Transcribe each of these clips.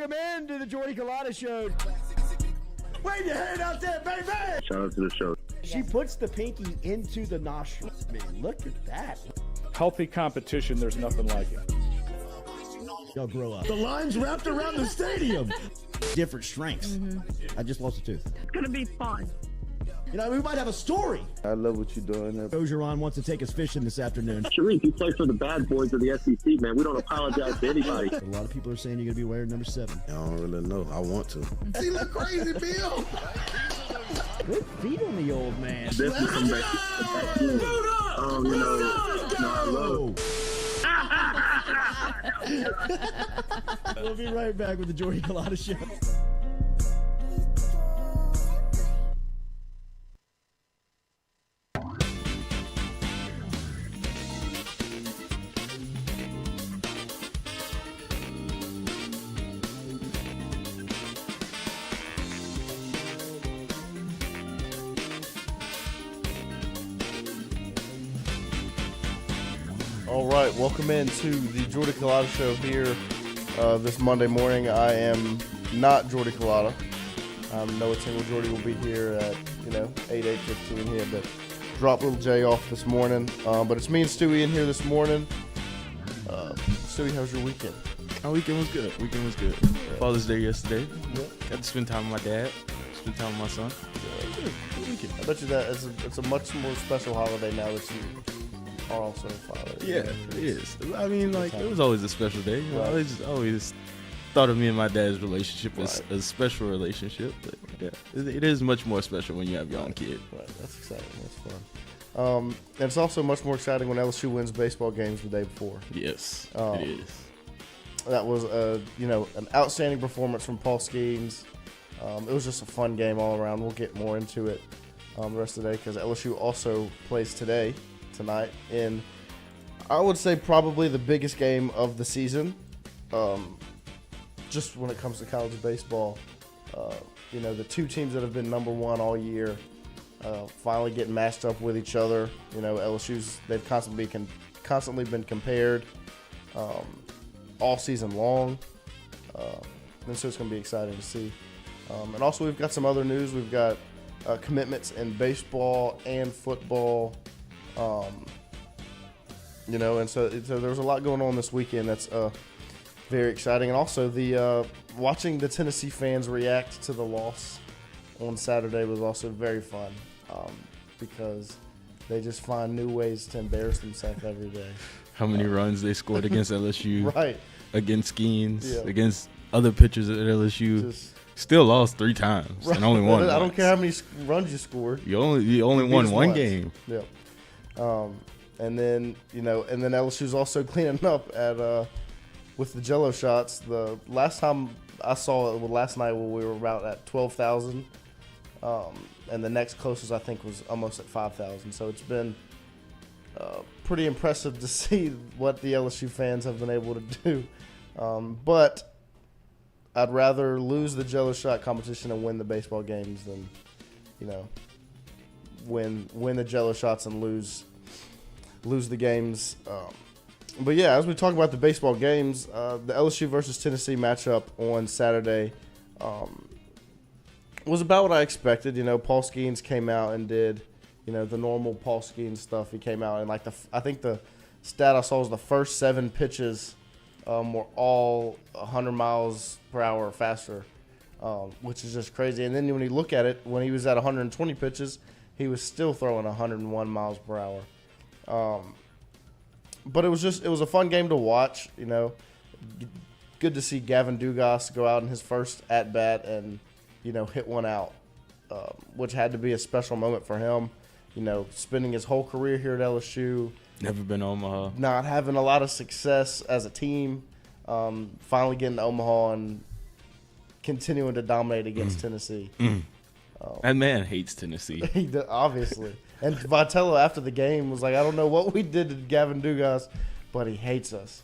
Welcome into the Jordy Culotta Show. Wave your hand out there, baby! Shout out to the show. She puts the pinky into the nostril. Man, look at that. Healthy competition, there's nothing like it. Y'all grow up. The line's wrapped around the stadium. Different strengths. I just lost a tooth. It's going to be fun. You know, we might have a story. I love what you're doing. Ogeron wants to take us fishing this afternoon. Sharif, you play for the bad boys of the SEC, man. We don't apologize to anybody. A lot of people are saying you're going to be wearing number 7. I don't really know. I want to. He look crazy, Bill. Good feet on the old man. Definitely come back. I love. We'll be right back with the Jordy Culotta Show. All right, welcome into the Jordy Culotta Show here this Monday morning. I am not Jordy Culotta. Noah Tingle Jordy will be here at 8:15. He had to drop little Jay off this morning, but it's me and Stewie in here this morning. Stewie, how's your weekend? My weekend was good. Father's Day yesterday. Yeah. Got to spend time with my dad. Spend time with my son. I bet you that it's a much more special holiday now that you are also a father. Yeah, it is. I mean, like, it was always a special day. You know, Right. I always thought of me and my dad's relationship as Right. a special relationship. But yeah, it is much more special when you have your own kid. Right, that's exciting. That's fun. And it's also much more exciting when LSU wins baseball games the day before. Yes, Um, it is. That was an outstanding performance from Paul Skeen. It was just a fun game all around. We'll get more into it the rest of the day because LSU also plays tonight in, I would say, probably the biggest game of the season. Just when it comes to college baseball, the two teams that have been number one all year finally getting matched up with each other. They've constantly been compared all season long, and so it's going to be exciting to see. And also, we've got some other news. We've got commitments in baseball and football. And so there's a lot going on this weekend that's very exciting. And also, the watching the Tennessee fans react to the loss on Saturday was also very fun because they just find new ways to embarrass themselves every day. How many runs they scored against LSU, Right. against Skeen, Yeah. against other pitchers at LSU. Just, Still lost 3 times and only won I don't once. care how many runs you scored. You only You won beat us one once. game. Yep. And then LSU's also cleaning up at with the Jello shots. The last time I saw it was last night when we were about at 12,000, and the next closest I think was almost at 5,000. So it's been pretty impressive to see what the LSU fans have been able to do. But I'd rather lose the Jello shot competition and win the baseball games than, win the Jello shots and lose the games. But yeah, as we talk about the baseball games, the LSU versus Tennessee matchup on Saturday was about what I expected. Paul Skeen came out and did, the normal Paul Skeen stuff. He came out and I think the stat I saw was the first 7 pitches were all 100 miles per hour or faster, which is just crazy. And then when you look at it, when he was at 120 pitches, he was still throwing 101 miles per hour. But it was a fun game to watch. Good to see Gavin Dugas go out in his first at bat and hit one out, which had to be a special moment for him. Spending his whole career here at LSU. Never been to Omaha. Not having a lot of success as a team, finally getting to Omaha and continuing to dominate against Tennessee. That man hates Tennessee. Obviously. And Vitello, after the game, was like, I don't know what we did to Gavin Dugas, but he hates us.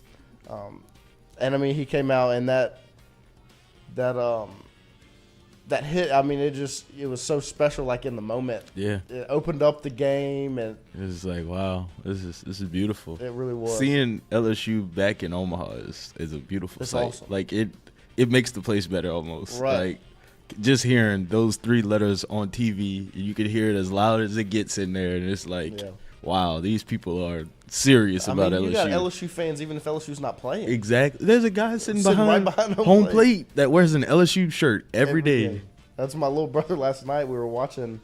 And, I mean, he came out and that hit, I mean, it was so special, like, in the moment. Yeah. It opened up the game, and It was like, wow, this is beautiful. it really was. Seeing LSU back in Omaha is a beautiful It's sight. awesome. Like, it it makes the place better almost. Right. Like just hearing those 3 letters on TV, you could hear it as loud as it gets in there, and it's like, wow, these people are serious about LSU. You got LSU fans even if LSU's not playing. Exactly. There's a guy sitting right behind home plate that wears an LSU shirt every day. game. That's my little brother last night. We were watching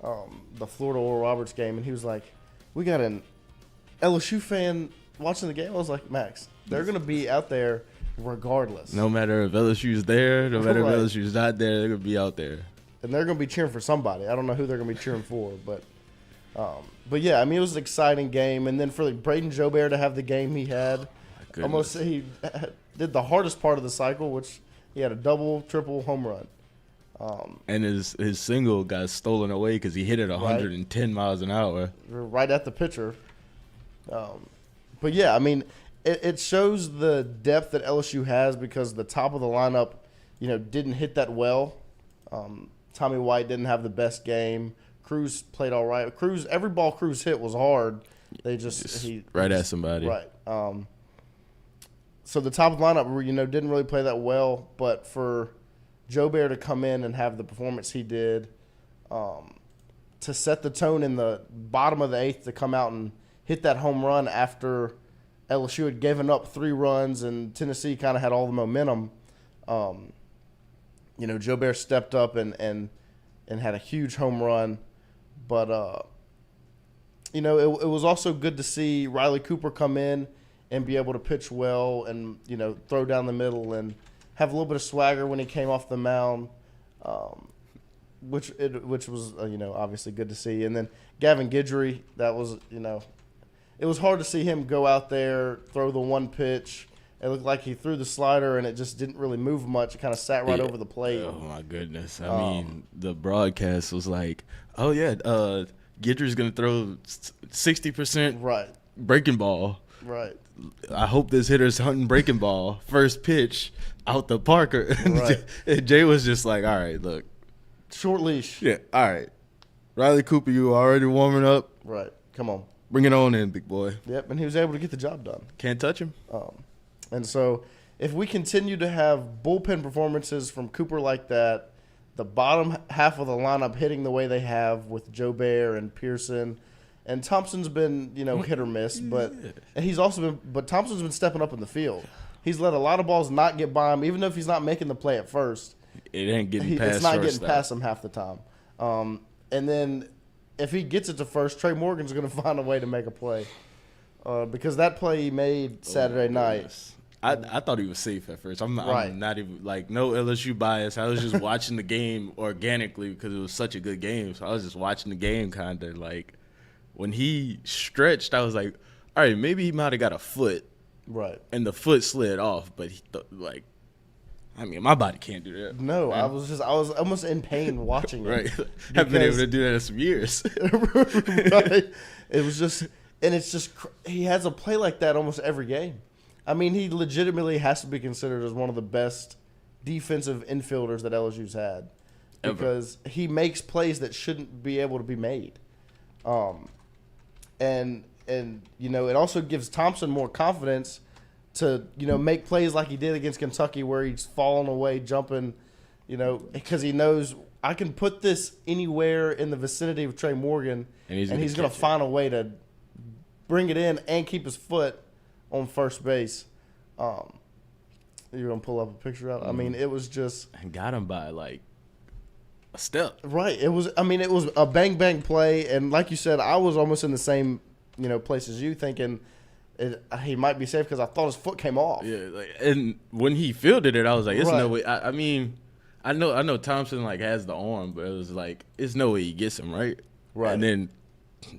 the Florida Oral Roberts game, and he was like, we got an LSU fan watching the game. I was like, Max, they're going to be out there regardless. No matter if LSU's there, no matter Right. if LSU's not there, they're going to be out there. And they're going to be cheering for somebody. I don't know who they're going to be cheering for, but yeah, I mean, it was an exciting game. And then for Braden Jobert to have the game he had, almost he did the hardest part of the cycle, which he had a double, triple home run. And his single got stolen away because he hit it 110 miles an hour. Right at the pitcher. But yeah, I mean, it shows the depth that LSU has because the top of the lineup, didn't hit that well. Tommy White didn't have the best game. Cruz played all right. Every ball Cruz hit was hard. They at somebody. Right. So the top of the lineup, didn't really play that well. But for Jobert to come in and have the performance he did, to set the tone in the bottom of the 8th to come out and hit that home run after LSU had given up 3 runs and Tennessee kind of had all the momentum. Jobert stepped up and had a huge home run. But, it was also good to see Riley Cooper come in and be able to pitch well and, throw down the middle and have a little bit of swagger when he came off the mound, which was, obviously good to see. And then Gavin Guidry, that was, it was hard to see him go out there, throw the one pitch. It looked like he threw the slider, and it just didn't really move much. It kind of sat right over the plate. Oh, my goodness. I mean, the broadcast was like, oh, yeah, Guidry's going to throw 60% breaking ball. Right. I hope this hitter's hunting breaking ball. First pitch out the Parker. Right. And Jay was just like, all right, look. Short leash. Yeah, all right. Riley Cooper, you already warming up. Right. Come on. Bring it on in, big boy. Yep, and he was able to get the job done. Can't touch him. And so if we continue to have bullpen performances from Cooper like that, the bottom half of the lineup hitting the way they have with Jobert and Pearson, and Thompson's been, hit or miss, but Thompson's been stepping up in the field. He's let a lot of balls not get by him, even if he's not making the play at first. It ain't getting past. It's not getting past him half the time. And then if he gets it to first, Trey Morgan's going to find a way to make a play because that play he made Saturday night. I thought he was safe at first. I'm not even no LSU bias. I was just watching the game organically because it was such a good game. So I was just watching the game kind of like when he stretched, I was like, all right, maybe he might have got a foot. Right. And the foot slid off, but my body can't do that. No, man. I was almost in pain watching it. Right. Haven't been able to do that in some years. Right. It was just, and it's just, he has a play like that almost every game. I mean, he legitimately has to be considered as one of the best defensive infielders that LSU's had because he makes plays that shouldn't be able to be made. And it also gives Thompson more confidence to, make plays like he did against Kentucky where he's falling away, jumping, because he knows I can put this anywhere in the vicinity of Trey Morgan and he's going to find a way to bring it in and keep his foot on first base. You're going to pull up a picture out. I mean, it was just. And got him by like a step. Right. It was a bang, bang play. And like you said, I was almost in the same, place as you thinking he might be safe because I thought his foot came off. Yeah. And when he fielded it, I was like, it's no way. I mean, I know Thompson has the arm, but it was like, it's no way he gets him, right? Right. And then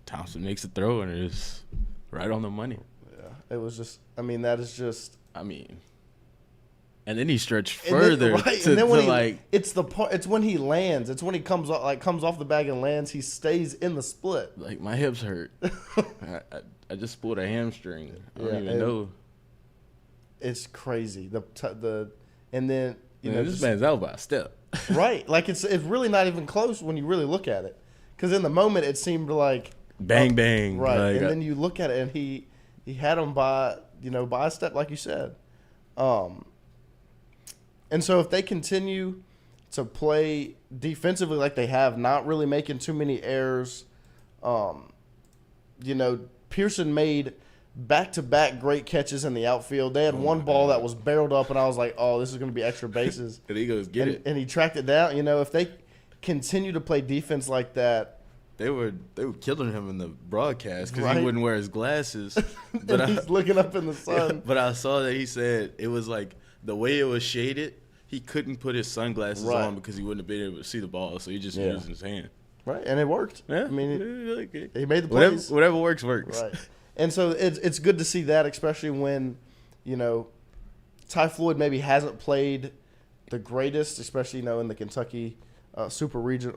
Thompson makes a throw and it's right on the money. It was just, that is just. And then he stretched further it's when he lands. It's when he comes off the bag and lands. He stays in the split. Like my hips hurt. I just pulled a hamstring. I don't even know. It's crazy. And then this man's out by a step. Right. Like it's really not even close when you really look at it. Because in the moment it seemed like bang bang. Right. And then you look at it and he had him by a step, like you said. And so if they continue to play defensively like they have, not really making too many errors, Pearson made back-to-back great catches in the outfield. They had one ball that was barreled up, and I was like, oh, this is going to be extra bases. And he goes, get it. And he tracked it down. If they continue to play defense like that, They were killing him in the broadcast because Right. he wouldn't wear his glasses. and he's looking up in the sun. But I saw that he said it was like the way it was shaded, he couldn't put his sunglasses Right. on because he wouldn't have been able to see the ball, so he just Yeah. used his hand. Right, and it worked. Yeah, I mean, he made the whatever, plays. whatever works. Right. And so it's good to see that, especially when, Ty Floyd maybe hasn't played the greatest, especially, in the Kentucky Super Region.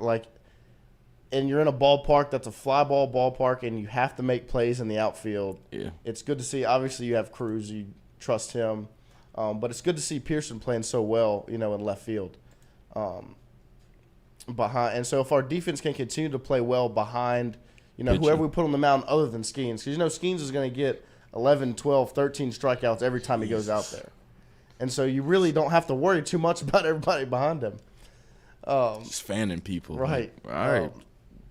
And you're in a ballpark that's a fly ball ballpark, and you have to make plays in the outfield. Yeah. It's good to see. Obviously, you have Cruz. You trust him. But it's good to see Pearson playing so well, in left field. And so if our defense can continue to play well behind – whoever we put on the mound other than Skeens. Because, Skeens is going to get 11, 12, 13 strikeouts every time he goes out there. And so you really don't have to worry too much about everybody behind him. Just fanning people. Right. Like, all right.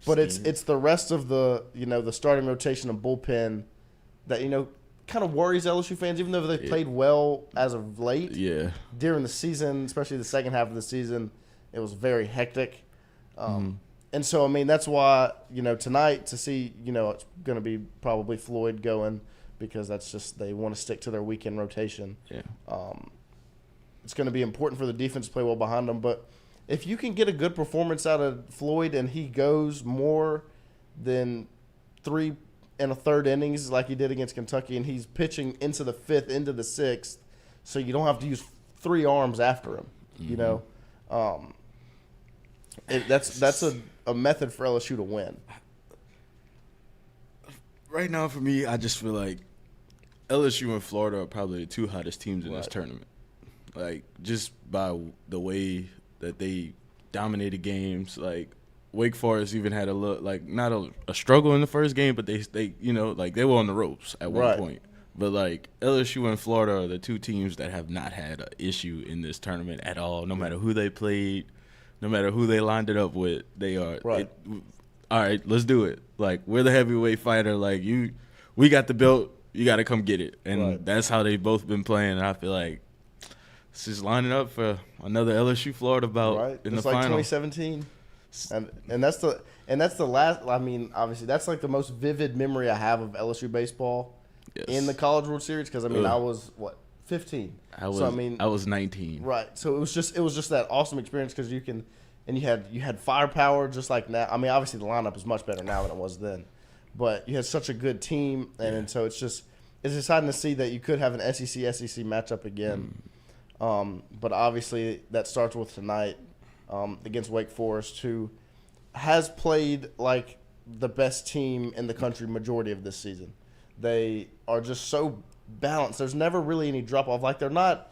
But it's the rest of the, the starting rotation and bullpen that, kind of worries LSU fans, even though they played well as of late. Yeah. During the season, especially the second half of the season, it was very hectic. And so, that's why, tonight to see, it's going to be probably Floyd going because that's just they want to stick to their weekend rotation. Yeah. It's going to be important for the defense to play well behind them. But if you can get a good performance out of Floyd and he goes more than 3 1/3 innings like he did against Kentucky and he's pitching into the 5th, into the 6th, so you don't have to use 3 arms after him, That's a method for LSU to win. Right now, for me, I just feel like LSU and Florida are probably the 2 hottest teams in this tournament. Just by the way that they dominated games. Wake Forest even had a look, not a struggle in the first game, but they they were on the ropes at one point. But LSU and Florida are the 2 teams that have not had an issue in this tournament at all. No matter who they played. No matter who they lined it up with, they are right. All right, let's do it. We're the heavyweight fighter. We got the belt. You got to come get it. And that's how they've both been playing. And I feel like it's just lining up for another LSU Florida bout in the final. 2017. And that's the last. Obviously, that's the most vivid memory I have of LSU baseball in the College World Series because I was 15. I was 19. Right. So it was just that awesome experience because you had firepower just like now. Obviously the lineup is much better now than it was then, but you had such a good team, and so it's exciting to see that you could have an SEC matchup again. But obviously that starts with tonight against Wake Forest, who has played like the best team in the country majority of this season. They are just so balanced. There's never really any drop off. They're not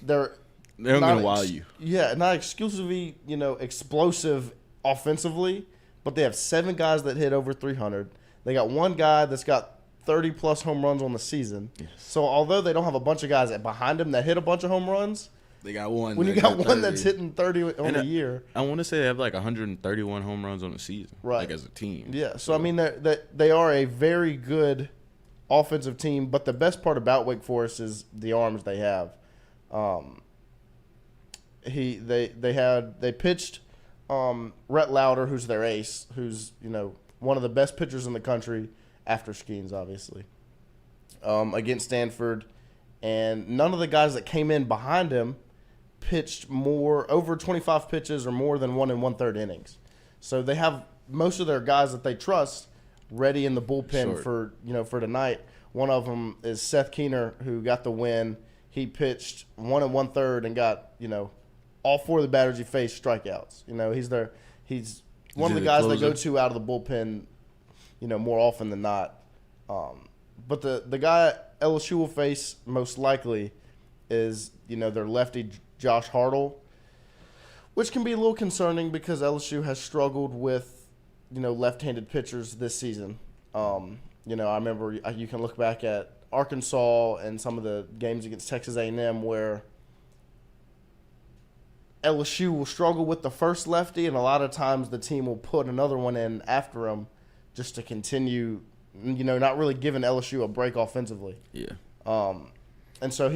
gonna wow you. Yeah, not exclusively, explosive offensively, but they have 7 guys that hit over 300. They got 1 guy that's got 30 plus home runs on the season. Yes. So although they don't have a bunch of guys behind them that hit a bunch of home runs, they got one. When you got one that's hitting 30 on a year, I want to say they have 131 home runs on the season, right? As a team. Yeah. So they are a very good offensive team, but the best part about Wake Forest is the arms they have. They pitched Rhett Lauder, who's their ace, who's one of the best pitchers in the country after Skeens, obviously, against Stanford, and none of the guys that came in behind him pitched over 25 pitches or more than 1 1/3 innings. So they have most of their guys that they trust ready in the bullpen for tonight. One of them is Seth Keener, who got the win. He pitched 1 1/3 and got all 4 of the batters he faced strikeouts. He's one of the guys they go to out of the bullpen, more often than not. But the guy LSU will face most likely is their lefty Josh Hartle, which can be a little concerning because LSU has struggled with left-handed pitchers this season. I remember you can look back at Arkansas and some of the games against Texas A&M where LSU will struggle with the first lefty, and a lot of times the team will put another one in after him just to continue, not really giving LSU a break offensively. Yeah. And so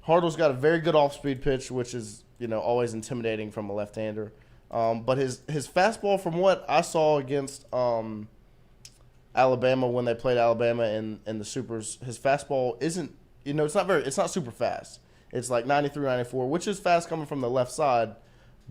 Hartle's got a very good off-speed pitch, which is, always intimidating from a left-hander. But his fastball, from what I saw against Alabama when they played Alabama in the Supers, his fastball isn't, it's not super fast. It's like 93, 94, which is fast coming from the left side,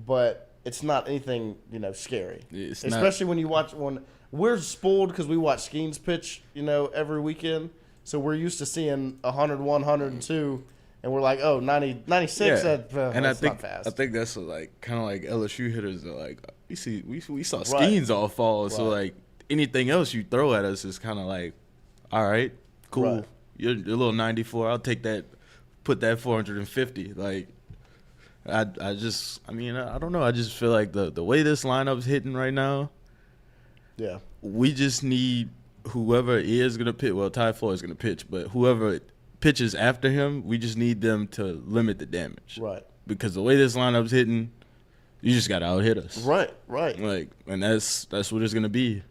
but it's not anything, scary. Especially when we're spoiled because we watch Skeen's pitch, every weekend. So we're used to seeing 101, 102, and we're like, oh, 90, 96, Yeah. and I think not fast. I think that's kind of like LSU hitters are like, we saw Skeens all fall, so like anything else you throw at us is kind of like, all right, cool. Right. You're a little 94. I'll take that. Put that 450. Like, I don't know. I just feel like the way this lineup's hitting right now. Yeah. We just need whoever is gonna pitch. Well, Ty Floyd's gonna pitch, but whoever pitches after him, we just need them to limit the damage. Right. Because the way this lineup's hitting, you just gotta out hit us. Right. Like, and that's what it's gonna be.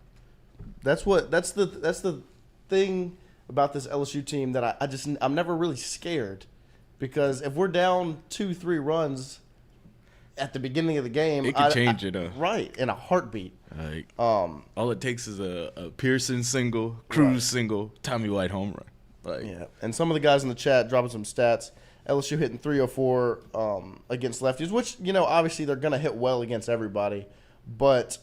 That's the thing about this LSU team that I'm never really scared, because if we're down 2-3 runs at the beginning of the game, It can change it up. Right, in a heartbeat. Like, all it takes is a Pearson single, Cruz single, Tommy White home run. Like, Yeah, and some of the guys in the chat dropping some stats. LSU hitting 304 against lefties, which, obviously they're going to hit well against everybody. But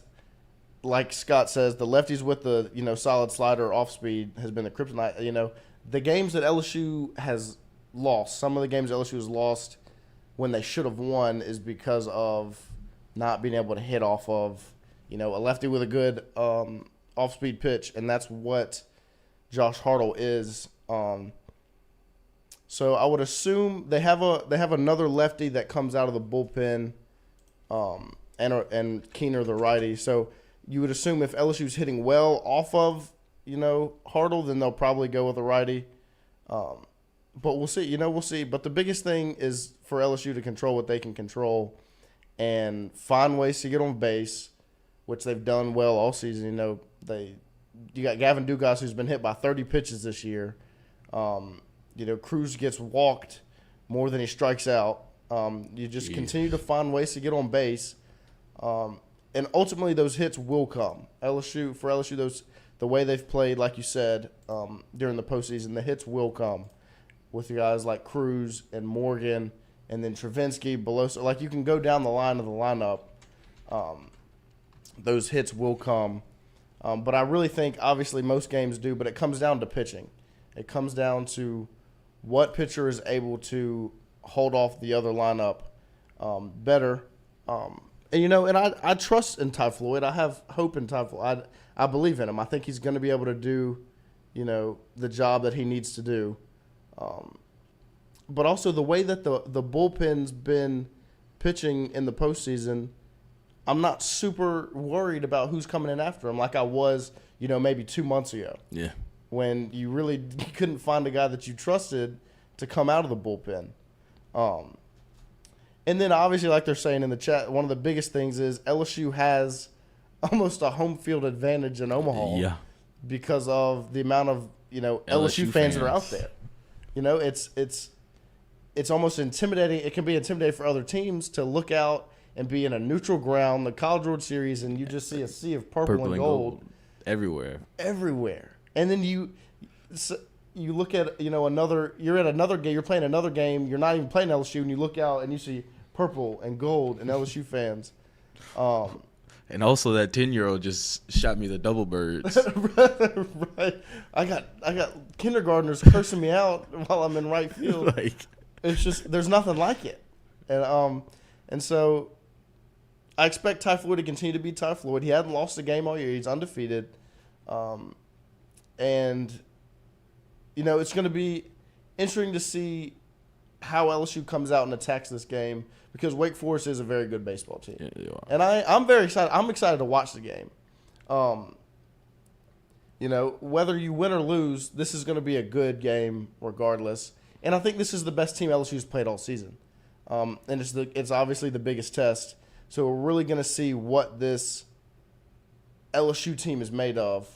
like Scott says, the lefties with the, solid slider off speed has been the kryptonite. The games that LSU has lost, some of the games LSU has lost when they should have won, is because of not being able to hit off of, a lefty with a good off-speed pitch, and that's what Josh Hartle is. So I would assume they have another lefty that comes out of the bullpen, and Keener the righty. So you would assume if LSU's hitting well off of, Hartle, then they'll probably go with a righty. But we'll see. We'll see. But the biggest thing is for LSU to control what they can control and find ways to get on base, which they've done well all season. You got Gavin Dugas, who's been hit by 30 pitches this year. Cruz gets walked more than he strikes out. You just continue to find ways to get on base. And ultimately those hits will come. For LSU, the way they've played, like you said, during the postseason, the hits will come with guys like Cruz and Morgan and then Travinsky, Beloso. Like, you can go down the line of the lineup. Those hits will come. But I really think, obviously, most games do, but it comes down to pitching. It comes down to what pitcher is able to hold off the other lineup better. And I trust in Ty Floyd. I have hope in Ty Floyd. I believe in him. I think he's going to be able to do, the job that he needs to do. But also the way that the bullpen's been pitching in the postseason, I'm not super worried about who's coming in after him like I was, maybe 2 months ago. Yeah. When you really couldn't find a guy that you trusted to come out of the bullpen. And then obviously, like they're saying in the chat, one of the biggest things is LSU has almost a home field advantage in Omaha. Yeah. Because of the amount of, LSU fans that are out there. It's almost intimidating. It can be intimidating for other teams to look out and be in a neutral ground, the College World Series, and you just see a sea of purple and gold everywhere. And then you look at, you're at another game, you're playing another game, you're not even playing LSU, and you look out and you see purple and gold and LSU fans. And also that 10-year-old just shot me the double birds. Right. I got kindergartners cursing me out while I'm in right field. It's just, there's nothing like it. And so I expect Ty Floyd to continue to be Ty Floyd. He hadn't lost a game all year. He's undefeated. And, it's going to be interesting to see how LSU comes out and attacks this game, because Wake Forest is a very good baseball team. Yeah, they are. And I'm very excited. I'm excited to watch the game. Whether you win or lose, this is going to be a good game regardless. And I think this is the best team LSU's played all season. and it's obviously the biggest test. So we're really going to see what this LSU team is made of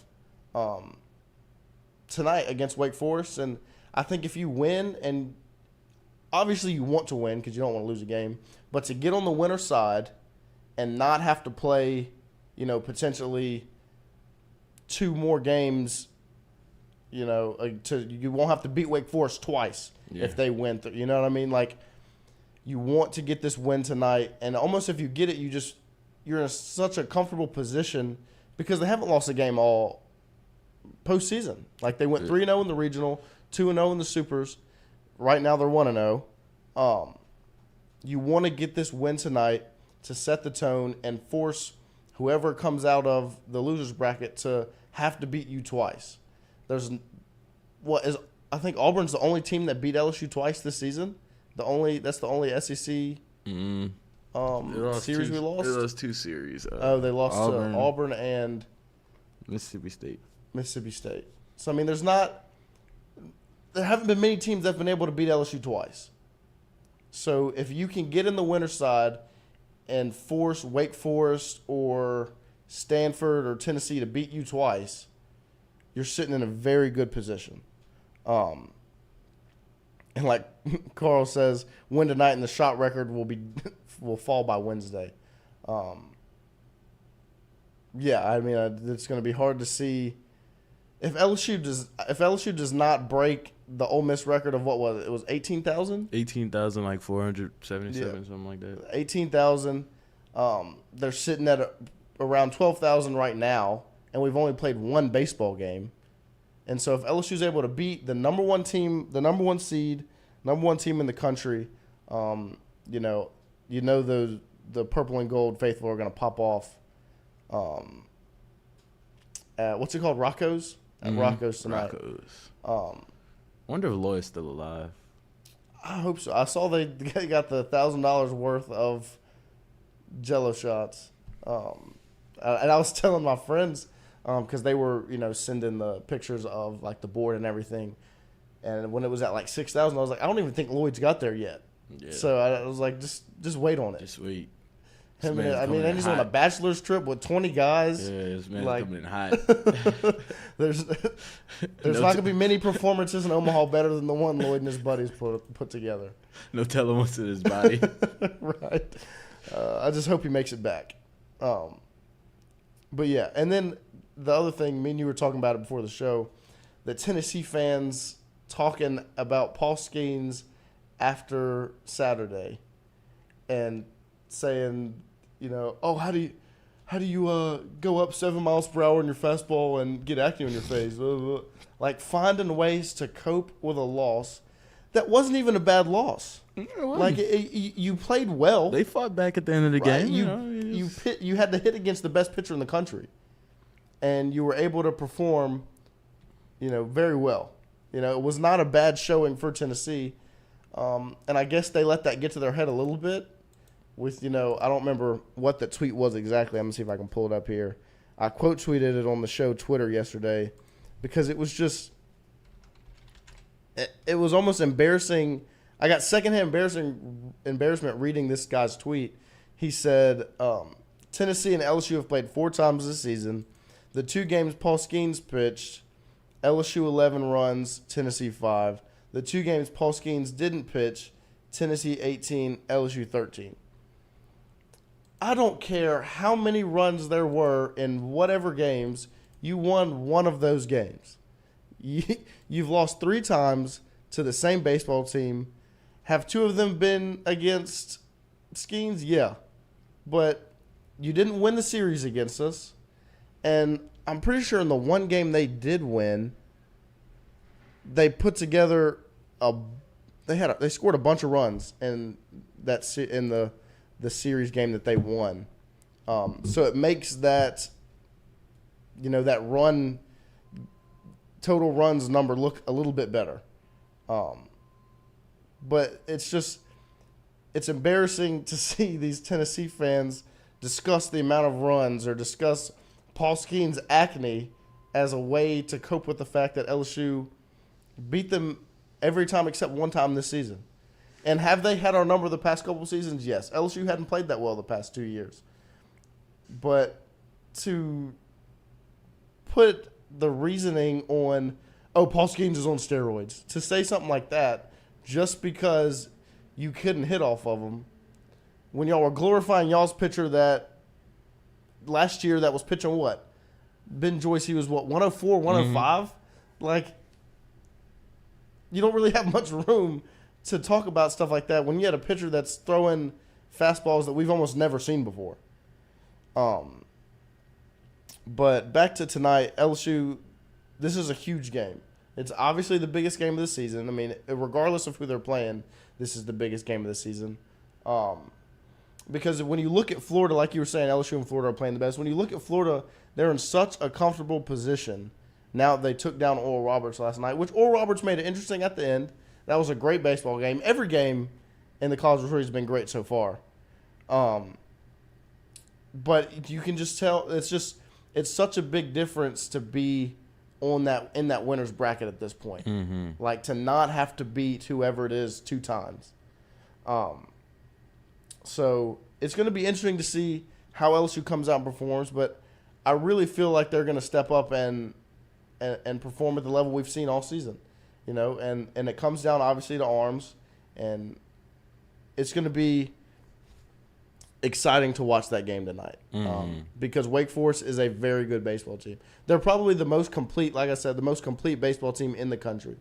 tonight against Wake Forest. And I think if you win, and obviously you want to win because you don't want to lose a game, but to get on the winner side and not have to play, potentially 2 more games, you won't have to beat Wake Forest twice if they win. You know what I mean? Like, you want to get this win tonight, and almost if you get it, you're in such a comfortable position because they haven't lost a game all postseason. Like, they went 3-0 in the regional, 2-0 in the supers. Right now they're 1-0. You want to get this win tonight to set the tone and force whoever comes out of the losers bracket to have to beat you twice. I think Auburn's the only team that beat LSU twice this season. That's the only SEC series we lost. They lost 2 series. They lost to Auburn and Mississippi State. So I mean, there haven't been many teams that have been able to beat LSU twice. So if you can get in the winner's side and force Wake Forest or Stanford or Tennessee to beat you twice, you're sitting in a very good position. And like Carl says, win tonight and the shot record will fall by Wednesday. I mean, it's going to be hard to see if LSU does not break the Ole Miss record of what was it? It was 18,000? 18,477, something like that. 18,000. They're sitting at around 12,000 right now, and we've only played 1 baseball game. And so if LSU's able to beat the number 1 team, the number 1 seed, number 1 team in the country, the purple and gold faithful are going to pop off. What's it called? Rocco's? At Rocco's tonight. Wonder if Lloyd's still alive. I hope so. I saw they got the $1,000 worth of Jello shots. And I was telling my friends because they were, sending the pictures of like the board and everything. And when it was at like 6,000, I was like, I don't even think Lloyd's got there yet. Yeah. So I was like, just wait on it. Just wait. And he's on a bachelor's trip with 20 guys. Yeah, this man's coming in hot. There's not going to be many performances in Omaha better than the one Lloyd and his buddies put together. No telling what's in his body. Right. I just hope he makes it back. But yeah, and then the other thing, me and you were talking about it before the show, the Tennessee fans talking about Paul Skeen's after Saturday and saying, how do you go up 7 miles per hour in your fastball and get acne on your face? Like, finding ways to cope with a loss that wasn't even a bad loss. Like, you played well. They fought back at the end of the game. You had to hit against the best pitcher in the country, and you were able to perform, very well. It was not a bad showing for Tennessee, and I guess they let that get to their head a little bit. With, I don't remember what the tweet was exactly. I'm going to see if I can pull it up here. I quote tweeted it on the show Twitter yesterday because it was just, it was almost embarrassing. I got secondhand embarrassment reading this guy's tweet. He said, Tennessee and LSU have played 4 times this season. The 2 games Paul Skeen's pitched, LSU 11 runs, Tennessee 5. The 2 games Paul Skeen's didn't pitch, Tennessee 18, LSU 13. I don't care how many runs there were in whatever games, you won one of those games. You've lost 3 times to the same baseball team. Have 2 of them been against Skeens? Yeah. But you didn't win the series against us. And I'm pretty sure in the one game they did win, they put together they scored a bunch of runs in the series game that they won. So it makes that that run total runs number look a little bit better. But it's embarrassing to see these Tennessee fans discuss the amount of runs or discuss Paul Skeen's acne as a way to cope with the fact that LSU beat them every time except one time this season. And have they had our number the past couple seasons? Yes. LSU hadn't played that well the past 2 years. But to put the reasoning on, Paul Skeen is on steroids, to say something like that just because you couldn't hit off of him, when y'all were glorifying y'all's pitcher that last year that was pitching what? Ben Joyce, he was what, 104, 105? Like, you don't really have much room to talk about stuff like that when you had a pitcher that's throwing fastballs that we've almost never seen before. But back to tonight, LSU, this is a huge game. It's obviously the biggest game of the season. I mean, regardless of who they're playing, this is the biggest game of the season. Because when you look at Florida, like you were saying, LSU and Florida are playing the best. When you look at Florida, they're in such a comfortable position now that they took down Oral Roberts last night, which Oral Roberts made it interesting at the end. That was a great baseball game. Every game in the college series has been great so far. But you can just tell it's such a big difference to be in that winner's bracket at this point. Like, to not have to beat whoever it is 2 times. So it's going to be interesting to see how LSU comes out and performs, but I really feel like they're going to step up and perform at the level we've seen all season. You know, and it comes down obviously to arms, and it's going to be exciting to watch that game tonight because Wake Forest is a very good baseball team. They're probably the most complete, like I said, the most complete baseball team in the country.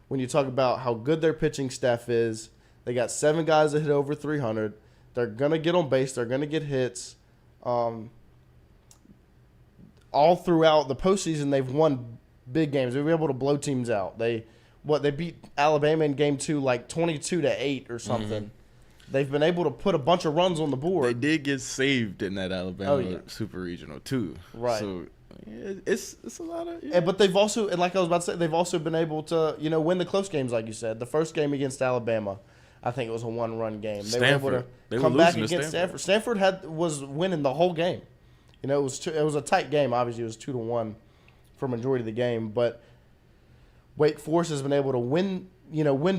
When you talk about how good their pitching staff is, they got 7 guys that hit over 300. They're going to get on base. They're going to get hits. All throughout the postseason, they've won big games. They've been able to blow teams out. They beat Alabama in game 2 like 22-8 or something. They've been able to put a bunch of runs on the board. They did get saved in that Alabama Super Regional too. Right. So it's a lot of. Yeah. But they've also, and like I was about to say, they've also been able to win the close games, like you said. The first game against Alabama, I think it was a 1-run game. They were able to come back against Stanford. Stanford was winning the whole game. You know, it was a tight game. Obviously, it was 2-1 for majority of the game, but Wake Forest has been able to win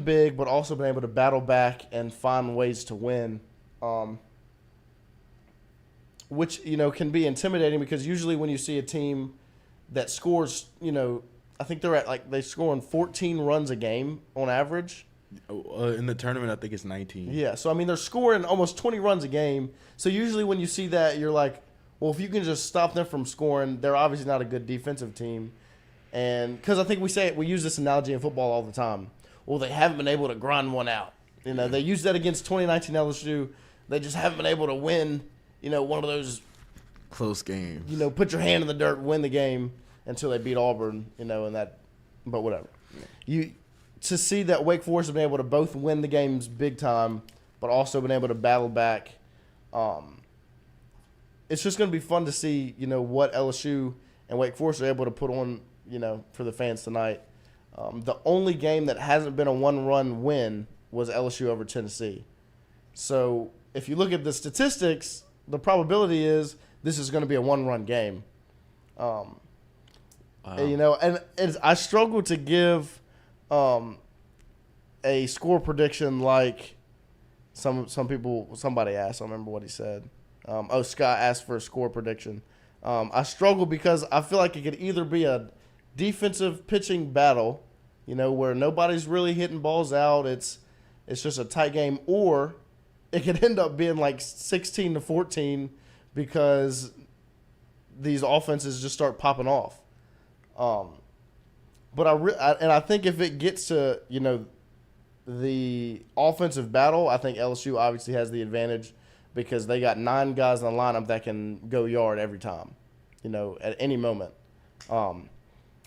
big, but also been able to battle back and find ways to win, which, can be intimidating because usually when you see a team that scores, I think they're scoring 14 runs a game on average. In the tournament, I think it's 19. Yeah, so, I mean, they're scoring almost 20 runs a game. So usually when you see that, you're like, well, if you can just stop them from scoring, they're obviously not a good defensive team. And because I think we use this analogy in football all the time. Well, they haven't been able to grind one out. They used that against 2019 LSU. They just haven't been able to win, one of those close games. Put your hand in the dirt, win the game until they beat Auburn, and that. But whatever. To see that Wake Forest has been able to both win the games big time, but also been able to battle back. It's just going to be fun to see, what LSU and Wake Forest are able to put on, for the fans tonight. The only game that hasn't been a 1-run win was LSU over Tennessee. So if you look at the statistics, the probability is this is going to be a 1-run game. Wow. And I struggle to give a score prediction like somebody asked. I don't remember what he said. Scott asked for a score prediction. I struggle because I feel like it could either be a defensive pitching battle, where nobody's really hitting balls out. It's just a tight game, or it could end up being like 16-14 because these offenses just start popping off. But I think if it gets to the offensive battle, I think LSU obviously has the advantage because they got 9 guys in the lineup that can go yard every time, at any moment.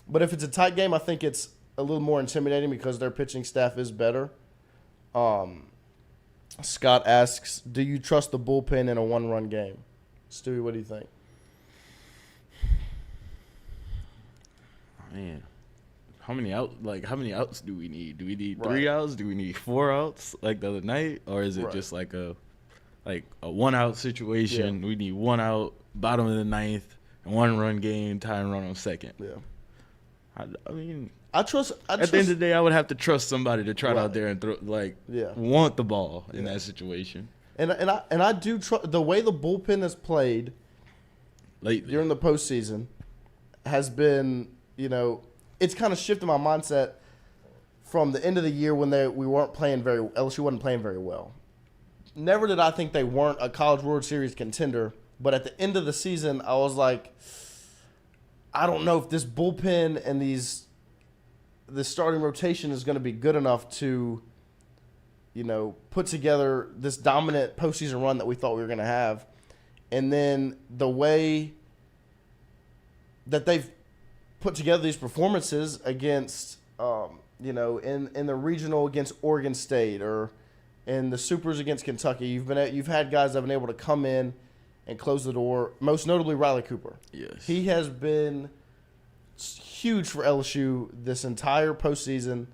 But if it's a tight game, I think it's a little more intimidating because their pitching staff is better. Scott asks, do you trust the bullpen in a 1-run game? Stewie, what do you think? Man, how many outs do we need? Do we need 3 outs? Do we need 4 outs like the other night, or is it just like a 1-out situation? Yeah. We need 1 out, bottom of the 9th, and 1-run game, tie and run on second. Yeah. I mean, I trust. at the end of the day, I would have to trust somebody to trot Right. out there and throw, Yeah. want the ball in that situation. And I do trust the way the bullpen has played Lately. during the postseason has been, it's kind of shifted my mindset from the end of the year when LSU wasn't playing very well. Never did I think they weren't a College World Series contender, but at the end of the season, I was like, I don't know if this bullpen and this starting rotation is going to be good enough to, put together this dominant postseason run that we thought we were going to have. And then the way that they've put together these performances against, in the regional against Oregon State or in the Supers against Kentucky, you've had guys that have been able to come in and close the door. Most notably, Riley Cooper. Yes. He has been huge for LSU this entire postseason.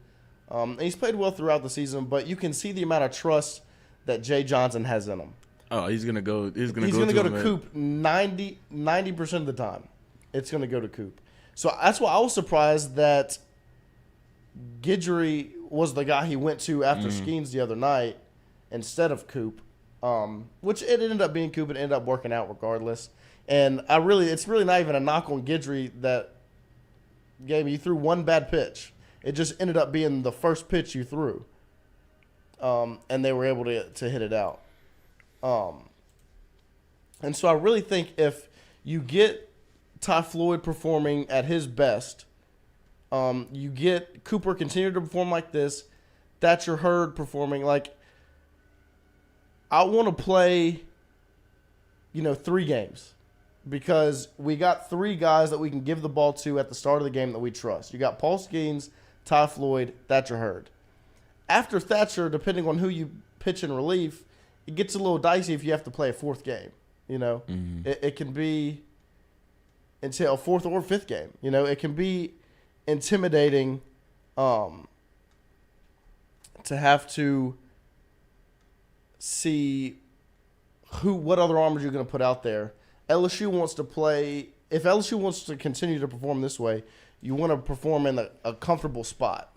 And he's played well throughout the season, but you can see the amount of trust that Jay Johnson has in him. Oh, he's gonna go. He's gonna go to him Coop 90% of the time. It's gonna go to Coop. So that's why I was surprised that Guidry was the guy he went to after Skeens the other night instead of Coop, which it ended up being Coop. It ended up working out regardless. And it's really not even a knock on Guidry that game. You threw one bad pitch. It just ended up being the first pitch you threw, and they were able to hit it out. And so I really think if you get Ty Floyd performing at his best, you get Cooper continue to perform like this, Thatcher Hurd performing like. I want to play, 3 games because we got 3 guys that we can give the ball to at the start of the game that we trust. You got Paul Skeens, Ty Floyd, Thatcher Hurd. After Thatcher, depending on who you pitch in relief, it gets a little dicey if you have to play a 4th game. It can be until a 4th or 5th game. It can be intimidating to have to see what other armors you're going to put out there. LSU wants to play. If LSU wants to continue to perform this way, you want to perform in a comfortable spot,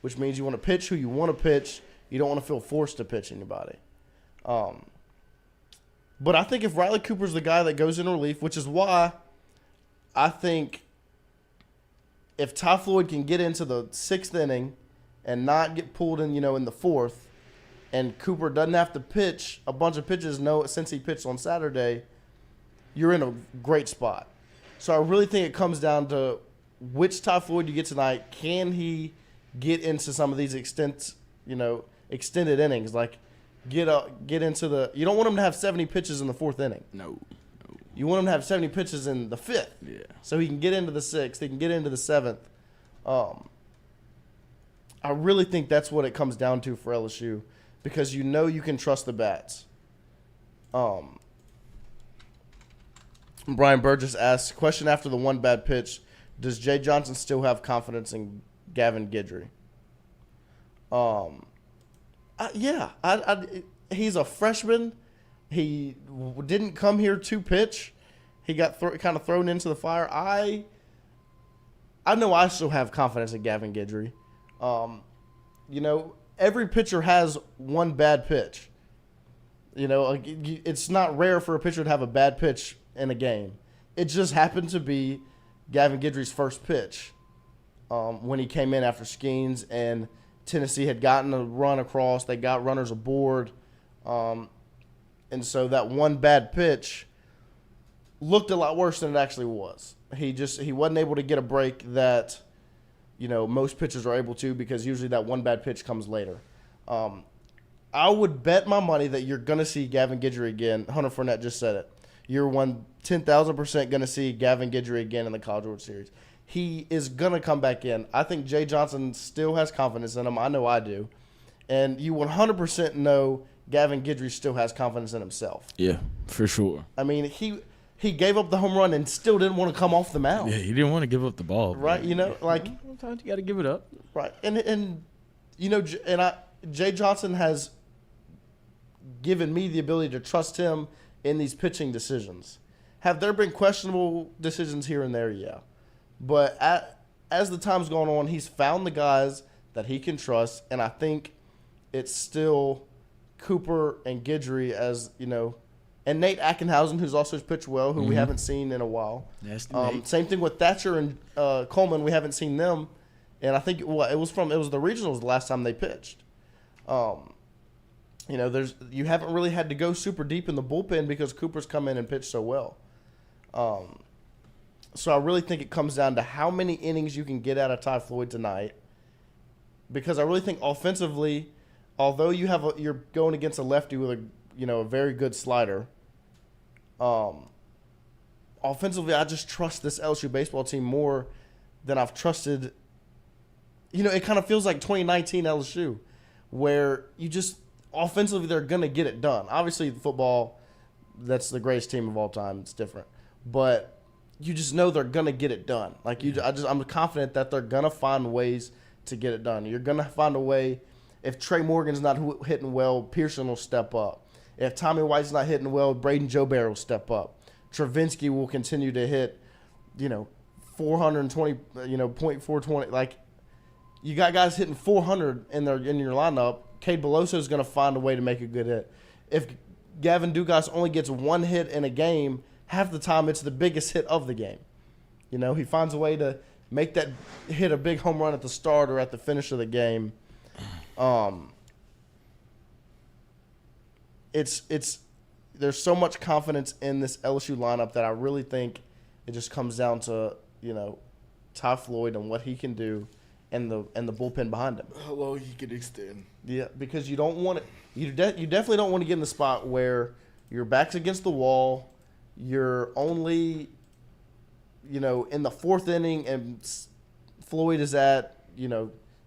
which means you want to pitch who you want to pitch. You don't want to feel forced to pitch anybody. But I think if Riley Cooper's the guy that goes in relief, which is why I think if Ty Floyd can get into the 6th inning and not get pulled in, in the 4th, and Cooper doesn't have to pitch a bunch of pitches since he pitched on Saturday, you're in a great spot. So I really think it comes down to which Ty Floyd you get tonight. Can he get into some of these extended innings? Like get into the. You don't want him to have 70 pitches in the 4th inning. No. You want him to have 70 pitches in the 5th. Yeah. So he can get into the 6th. He can get into the 7th. I really think that's what it comes down to for LSU because you can trust the bats. Brian Burgess asks, question after the one bad pitch, does Jay Johnson still have confidence in Gavin Guidry? Yeah. He's a freshman. He didn't come here to pitch. He got kind of thrown into the fire. I know I still have confidence in Gavin Guidry. Every pitcher has one bad pitch. It's not rare for a pitcher to have a bad pitch in a game. It just happened to be Gavin Guidry's first pitch when he came in after Skeens and Tennessee had gotten a run across. They got runners aboard. And so that one bad pitch looked a lot worse than it actually was. He wasn't able to get a break that, most pitchers are able to because usually that one bad pitch comes later. I would bet my money that you're going to see Gavin Guidry again. Hunter Fournette just said it. You're 10,000% going to see Gavin Guidry again in the College World Series. He is going to come back in. I think Jay Johnson still has confidence in him. I know I do. And you 100% know Gavin Guidry still has confidence in himself. Yeah, for sure. I mean, he gave up the home run and still didn't want to come off the mound. Yeah, he didn't want to give up the ball. Right, sometimes you got to give it up. Right. And Jay Johnson has given me the ability to trust him in these pitching decisions. Have there been questionable decisions here and there? Yeah. But as the time's gone on, he's found the guys that he can trust, and I think it's still Cooper and Guidry as, and Nate Ackenhausen, who's also pitched well, who we haven't seen in a while. Same thing with Thatcher and Coleman. We haven't seen them, and I think it was the regionals the last time they pitched. You haven't really had to go super deep in the bullpen because Cooper's come in and pitched so well. So I really think it comes down to how many innings you can get out of Ty Floyd tonight, because I really think offensively, although you're going against a lefty with a very good slider. Offensively, I just trust this LSU baseball team more than I've trusted. It kind of feels like 2019 LSU, where offensively they're gonna get it done. Obviously, football, that's the greatest team of all time. It's different, but you just know they're gonna get it done. I'm confident that they're gonna find ways to get it done. You're gonna find a way. If Trey Morgan's not hitting well, Pearson will step up. If Tommy White's not hitting well, Braden Joubert will step up. Travinsky will continue to hit, 420, .420. Like, you got guys hitting 400 in your lineup. Cade Beloso is going to find a way to make a good hit. If Gavin Dugas only gets one hit in a game, half the time it's the biggest hit of the game. He finds a way to make that hit a big home run at the start or at the finish of the game. There's so much confidence in this LSU lineup that I really think it just comes down to Ty Floyd and what he can do, and the bullpen behind him. How long he can extend? Yeah, because you don't want it. You definitely don't want to get in the spot where your back's against the wall. You're only in the fourth inning and Floyd is at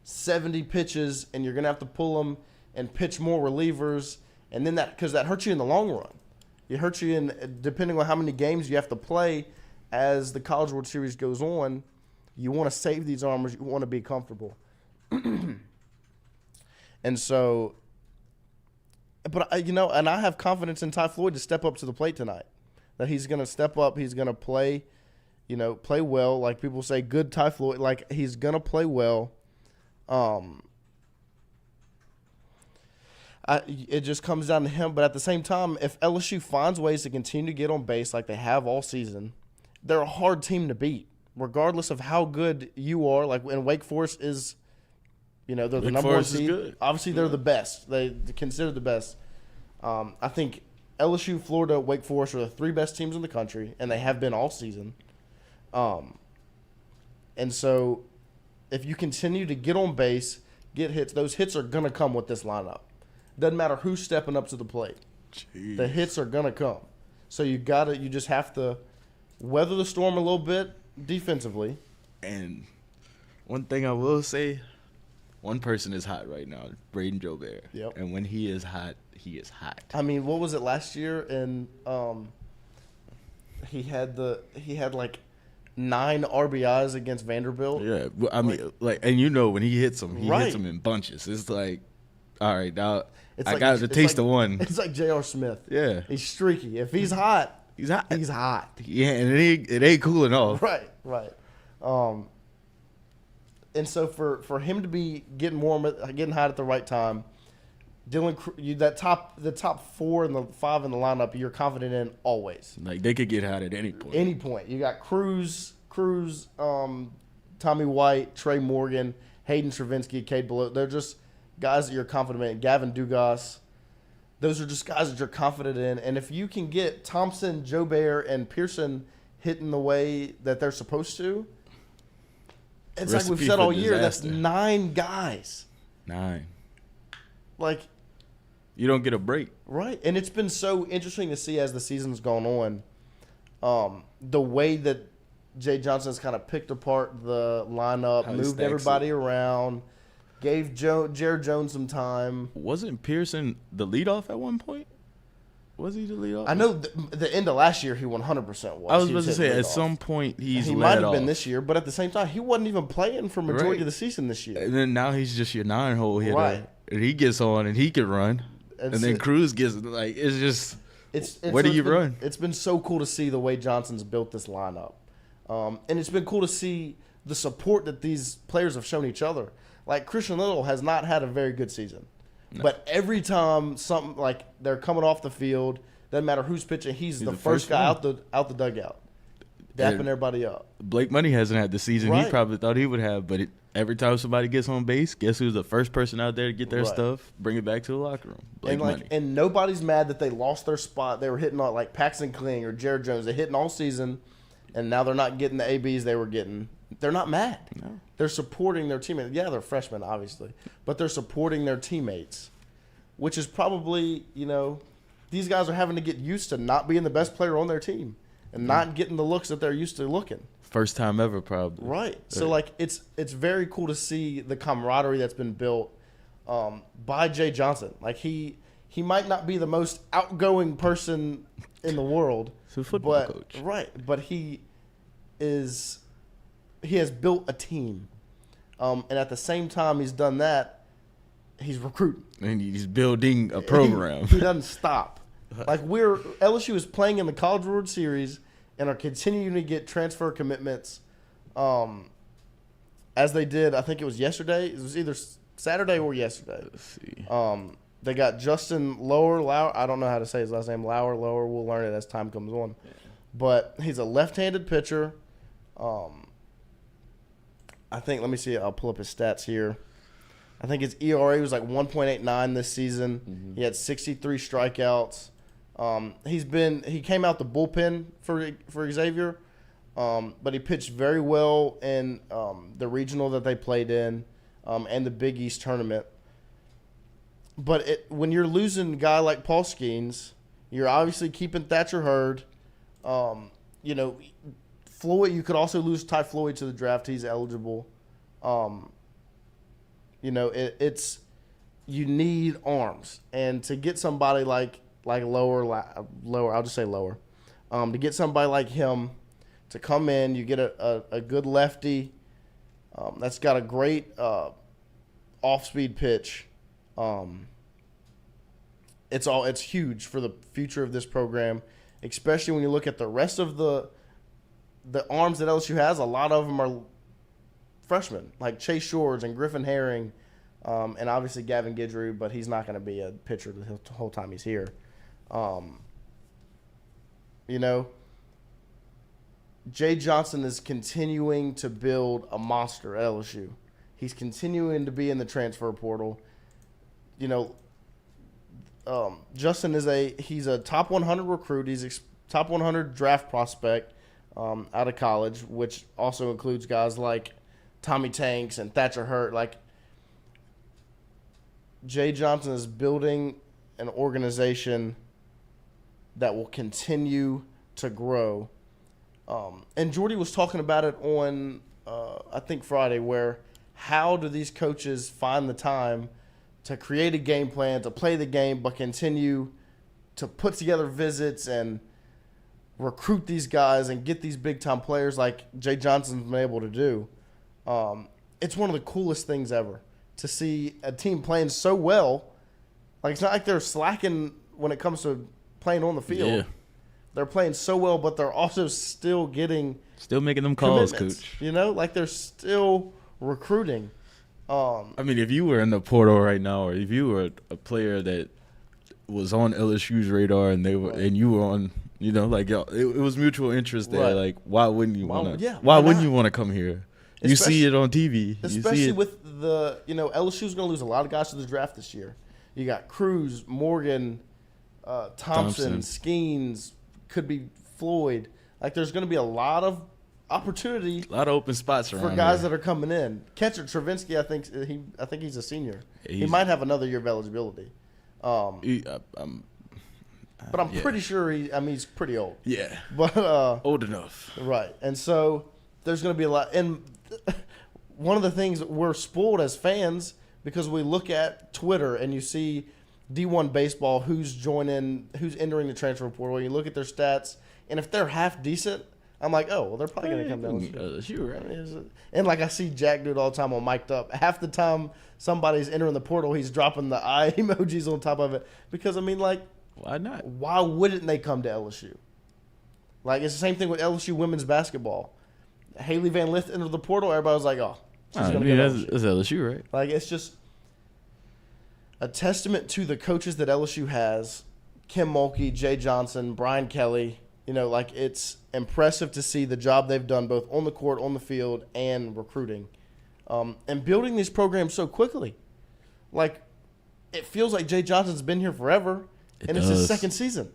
70 pitches, and you're gonna have to pull him and pitch more relievers. And then because that hurts you in the long run. It hurts you depending on how many games you have to play as the College World Series goes on. You want to save these armors. You want to be comfortable. And so, but and I have confidence in Ty Floyd to step up to the plate tonight. That he's going to step up. He's going to play, play well. Like people say, good Ty Floyd. Like he's going to play well. It just comes down to him. But at the same time, if LSU finds ways to continue to get on base like they have all season, they're a hard team to beat, regardless of how good you are. Like, and Wake Forest is, they're the number one seed. Good. Obviously, they're the best. They consider the best. I think LSU, Florida, Wake Forest are the three best teams in the country, and they have been all season. And so, if you continue to get on base, get hits, those hits are going to come with this lineup. Doesn't matter who's stepping up to the plate. Jeez. The hits are going to come. So you just have to weather the storm a little bit defensively. And one thing I will say, one person is hot right now, Braden Joubert. Yep. And when he is hot, he is hot. I mean, what was it last year? And he had like 9 RBIs against Vanderbilt. Yeah, I mean, and when he hits them, hits them in bunches. It's like, all right, now I got the taste of one. It's like J.R. Smith. Yeah, he's streaky. If he's hot, he's hot. He's hot. Yeah, and it ain't cooling off. Right. And so for him to be getting hot at the right time, Dylan, the top 4 and the 5 in the lineup, you're confident in always. Like they could get hot at any point. You got Cruz, Tommy White, Trey Morgan, Hayden Travinsky, Cade Beloso. They're just guys that you're confident in. Gavin Dugas. Those are just guys that you're confident in. And if you can get Thompson, Joubert, and Pearson hitting the way that they're supposed to, it's like we've said all year, that's 9 guys. 9. Like, you don't get a break. Right. And it's been so interesting to see as the season's gone on, the way that Jay Johnson's kind of picked apart the lineup, moved everybody around, gave Jared Jones some time. Wasn't Pearson the leadoff at one point? Was he the leadoff? I know the end of last year he 100% was. I was about to say at some point he might have been this year, but at the same time he wasn't even playing for majority of the season this year. And then now he's just your 9-hole hitter. Right. And he gets on and he can run. And then Cruz gets it's just where do you run? It's been so cool to see the way Johnson's built this lineup. And it's been cool to see the support that these players have shown each other. Like Christian Little has not had a very good season. No. But every time something like they're coming off the field, doesn't matter who's pitching, he's the first guy out the dugout, dapping everybody up. Blake Money hasn't had the season Right. he probably thought he would have, but every time somebody gets on base, guess who's the first person out there to get their Right. stuff, bring it back to the locker room? Blake Money. And nobody's mad that they lost their spot. They were hitting all like Paxton Kling or Jared Jones. They're hitting all season, and now they're not getting the ABs they were getting. They're not mad. No. They're supporting their teammates. Yeah, they're freshmen, obviously, but they're supporting their teammates, which is probably, these guys are having to get used to not being the best player on their team and not getting the looks that they're used to looking. First time ever, probably. Right. So, like, it's very cool to see the camaraderie that's been built by Jay Johnson. Like, he might not be the most outgoing person in the world. He's a football coach. Right. But he has built a team. And at the same time he's done that, he's recruiting. And he's building a program. He doesn't stop. Like LSU is playing in the College World Series and are continuing to get transfer commitments, as they did. I think it was yesterday. It was either Saturday or yesterday. Let's see. They got Justin Lower. I don't know how to say his last name. Lower. We'll learn it as time comes on. Yeah. But he's a left-handed pitcher. I think. Let me see. I'll pull up his stats here. I think his ERA was like 1.89 this season. Mm-hmm. He had 63 strikeouts. He came out the bullpen for Xavier, but he pitched very well in the regional that they played in and the Big East tournament. But when you're losing a guy like Paul Skeens, you're obviously keeping Thatcher Hurd. Floyd, you could also lose Ty Floyd to the draft. He's eligible. You need arms, and to get somebody like lower, I'll just say lower, to get somebody like him to come in, you get a good lefty that's got a great off-speed pitch. It's huge for the future of this program, especially when you look at the rest of the arms that LSU has. A lot of them are freshmen, like Chase Shores and Griffin Herring, and obviously Gavin Guidry, but he's not going to be a pitcher the whole time he's here. Jay Johnson is continuing to build a monster at LSU. He's continuing to be in the transfer portal. Justin he's a top 100 recruit. He's a top 100 draft prospect out of college, which also includes guys like Tommy Tanks and Thatcher Hurd. Like, Jay Johnson is building an organization that will continue to grow. And Jordy was talking about it on, I think, Friday, where how do these coaches find the time to create a game plan, to play the game, but continue to put together visits and recruit these guys and get these big-time players like Jay Johnson's been able to do. It's one of the coolest things ever to see a team playing so well. Like, it's not like they're slacking when it comes to playing on the field. Yeah. They're playing so well, but they're also still making them calls, commitments. Coach. Like they're still recruiting. If you were in the portal right now, or if you were a player that was on LSU's radar and and you were on, it was mutual interest there. Right. Like, why wouldn't you want to? Yeah, why wouldn't you want to come here? You see it on TV. Especially with LSU's going to lose a lot of guys to the draft this year. You got Cruz, Morgan, Thompson, Skeens, could be Floyd. Like, there's going to be a lot of opportunity. A lot of open spots around for guys that are coming in. Catcher Travinsky, I think he's a senior. He might have another year of eligibility. But I'm pretty sure he's pretty old. Yeah. But old enough. Right. And so there's going to be a lot. And one of the things we're spoiled as fans, because we look at Twitter and you see D1 baseball, who's entering the transfer portal. And you look at their stats, and if they're half decent, I'm like, oh, well, they're probably going to come down. LSU, right? And like I see Jack do it all the time on Mic'd Up. Half the time somebody's entering the portal, he's dropping the eye emojis on top of it. Because, why not? Why wouldn't they come to LSU? Like, it's the same thing with LSU women's basketball. Haley Van Lith entered the portal. Everybody was like, "Oh, she's I gonna mean, go that's LSU." LSU, right? Like, it's just a testament to the coaches that LSU has. Kim Mulkey, Jay Johnson, Brian Kelly. You know, like, it's impressive to see the job they've done both on the court, on the field, and recruiting. And building these programs so quickly. Like, it feels like Jay Johnson's been here forever, and it's his second season.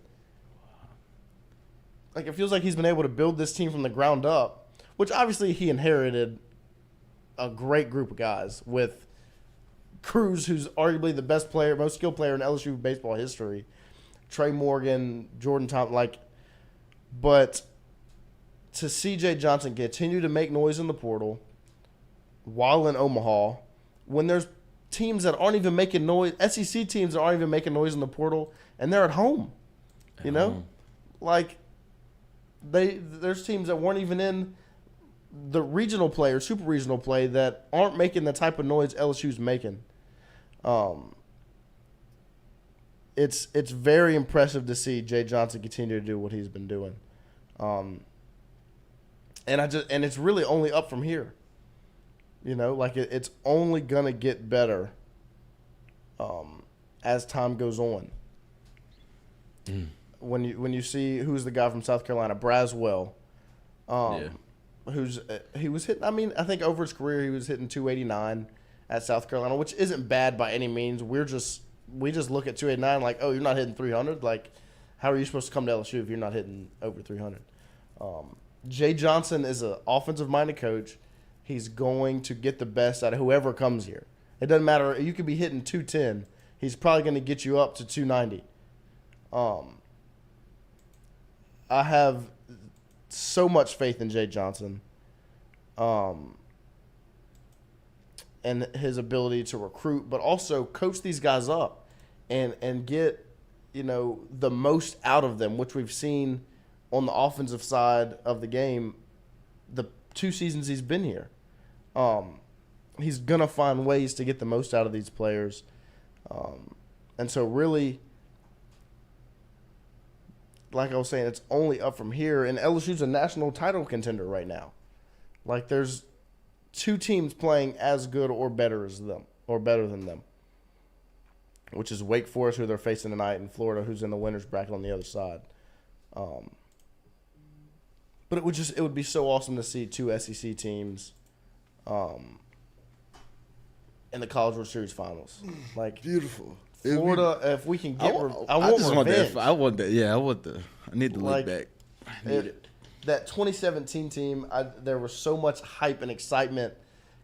Like, it feels like he's been able to build this team from the ground up, which obviously he inherited a great group of guys with Cruz, who's arguably the best player, most skilled player in LSU baseball history, Trey Morgan, Jordan Thompson, but to see Jay Johnson continue to make noise in the portal while in Omaha, when there's teams that aren't even making noise, SEC teams that aren't even making noise in the portal, and they're at home, you know? Like, there's teams that weren't even in the regional play or super regional play that aren't making the type of noise LSU's making. It's very impressive to see Jay Johnson continue to do what he's been doing. And it's really only up from here. You know, like, it's only gonna get better as time goes on. When you see who's the guy from South Carolina, Braswell, he was hitting. I mean, I think over his career he was hitting 289 at South Carolina, which isn't bad by any means. We just look at 289 like, oh, you're not hitting 300. Like, how are you supposed to come to LSU if you're not hitting over 300? Jay Johnson is an offensive-minded coach. He's going to get the best out of whoever comes here. It doesn't matter. You could be hitting 210. He's probably going to get you up to 290. I have so much faith in Jay Johnson and his ability to recruit, but also coach these guys up and get, you know, the most out of them, which we've seen on the offensive side of the game the 2 seasons he's been here. He's going to find ways to get the most out of these players. And so really, like I was saying, it's only up from here. And LSU's a national title contender right now. Like, there's 2 teams playing as good or better as them, or better than them, which is Wake Forest, who they're facing tonight, and Florida, who's in the winner's bracket on the other side. But it would be so awesome to see 2 SEC teams in the College World Series finals. Like, Beautiful. Florida, if we can get, I want that. Yeah, I need to look back. I need it. That 2017 team, there was so much hype and excitement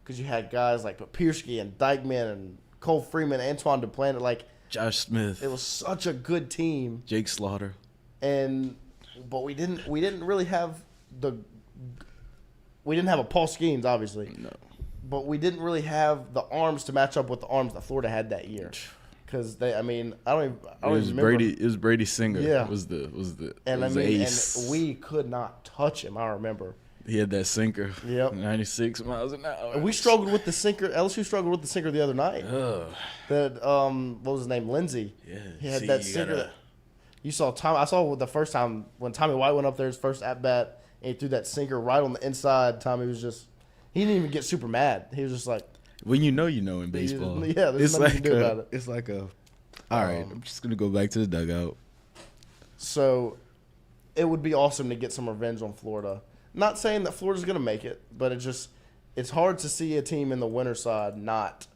because you had guys like Papirski and Dykeman and Cole Freeman, Antoine Duplantis, like Josh Smith. It was such a good team. Jake Slaughter. But we didn't really have a Paul Skeen, obviously. No. But we didn't really have the arms to match up with the arms that Florida had that year. Because I don't even remember. It was Brady Singer. Yeah. Was the ace. And we could not touch him. I remember. He had that sinker. Yep. 96 miles an hour. And we struggled with the sinker. LSU struggled with the sinker the other night. That what was his name? Lindsey. Yeah. He had that sinker. You saw Tom. I saw the first time when Tommy White went up there his first at bat and he threw that sinker right on the inside. Tommy was just. He didn't even get super mad. He was just like. When you know in baseball. Yeah, there's nothing you can do about it. It's like all right, I'm just going to go back to the dugout. So it would be awesome to get some revenge on Florida. Not saying that Florida's going to make it, but it's hard to see a team in the winter side not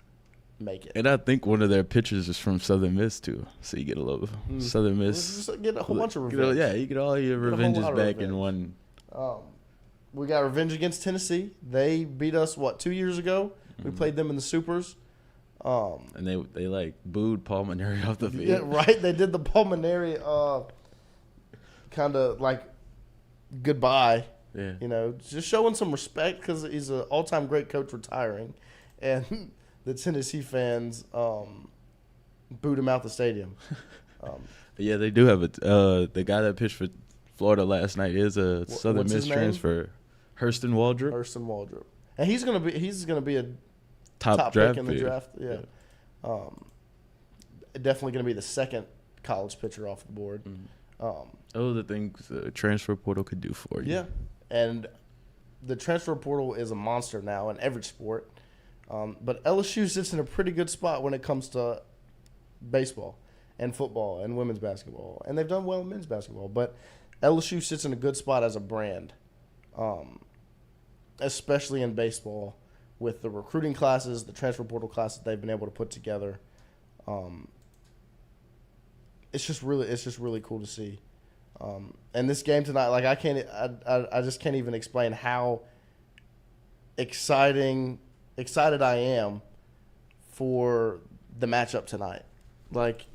make it. And I think one of their pitchers is from Southern Miss, too. So you get a little Southern Miss. Just get a whole bunch of revenge. You get all your revenges back in one. We got revenge against Tennessee. They beat us, 2 years ago? We played them in the Supers. And they like booed Paul Maneri off the field. Yeah, right. They did the Paul Maneri kind of like goodbye. Yeah. You know, just showing some respect because he's an all-time great coach retiring. And the Tennessee fans booed him out the stadium. Yeah, they do have the guy that pitched for Florida last night is a Southern Miss transfer, Hurston Waldrop. And he's gonna be a top pick in the draft. Yeah. Definitely gonna be the second college pitcher off the board. The things the transfer portal could do for you. Yeah, and the transfer portal is a monster now in every sport. But LSU sits in a pretty good spot when it comes to baseball and football and women's basketball. And they've done well in men's basketball. But LSU sits in a good spot as a brand, especially in baseball with the recruiting classes, the transfer portal classes they've been able to put together. It's just really cool to see. And this game tonight, like I just can't even explain how excited I am for the matchup tonight. Like,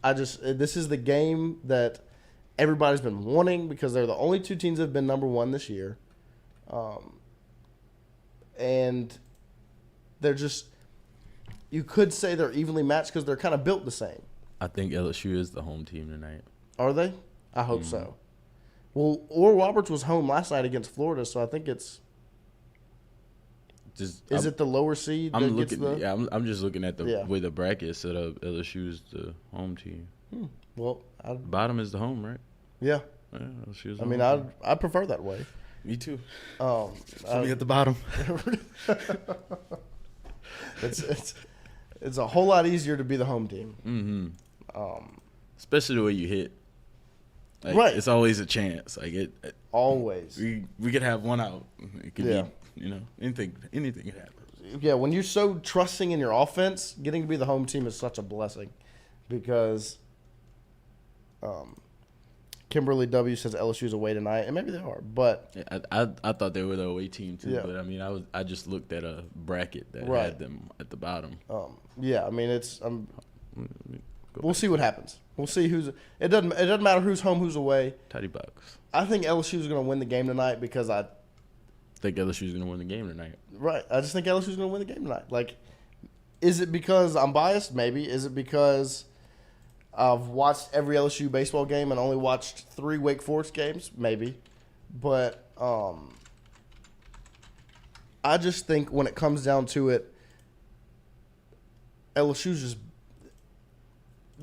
this is the game that everybody's been wanting because they're the only two teams that have been number one this year. And they're just, you could say they're evenly matched because they're kind of built the same. I think LSU is the home team tonight. Are they? I hope so. Well, Oral Roberts was home last night against Florida, so I think it's. Is it the lower seed? I'm just looking at the way the bracket is set up. LSU is the home team. Well, bottom is the home, right? Yeah. LSU is I mean, I prefer that way. Me too. Me at the bottom. It's a whole lot easier to be the home team. Mm-hmm. Especially the way you hit. Like, right. It's always a chance. Like always. We could have one out. It could be, anything could happen. Yeah, when you're so trusting in your offense, getting to be the home team is such a blessing because Kimberly W says LSU's away tonight, and maybe they are, but I thought they were the away team too. Yeah. But I mean, I just looked at a bracket that had them at the bottom. Yeah, I mean it's we'll see what happens. We'll see it doesn't matter who's home, who's away. Tidy box. I think LSU is going to win the game tonight because I think LSU is going to win the game tonight. Right. I just think LSU is going to win the game tonight. Like, is it because I'm biased? Maybe. Is it because I've watched every LSU baseball game and only watched 3 Wake Forest games? Maybe. But I just think when it comes down to it, LSU's just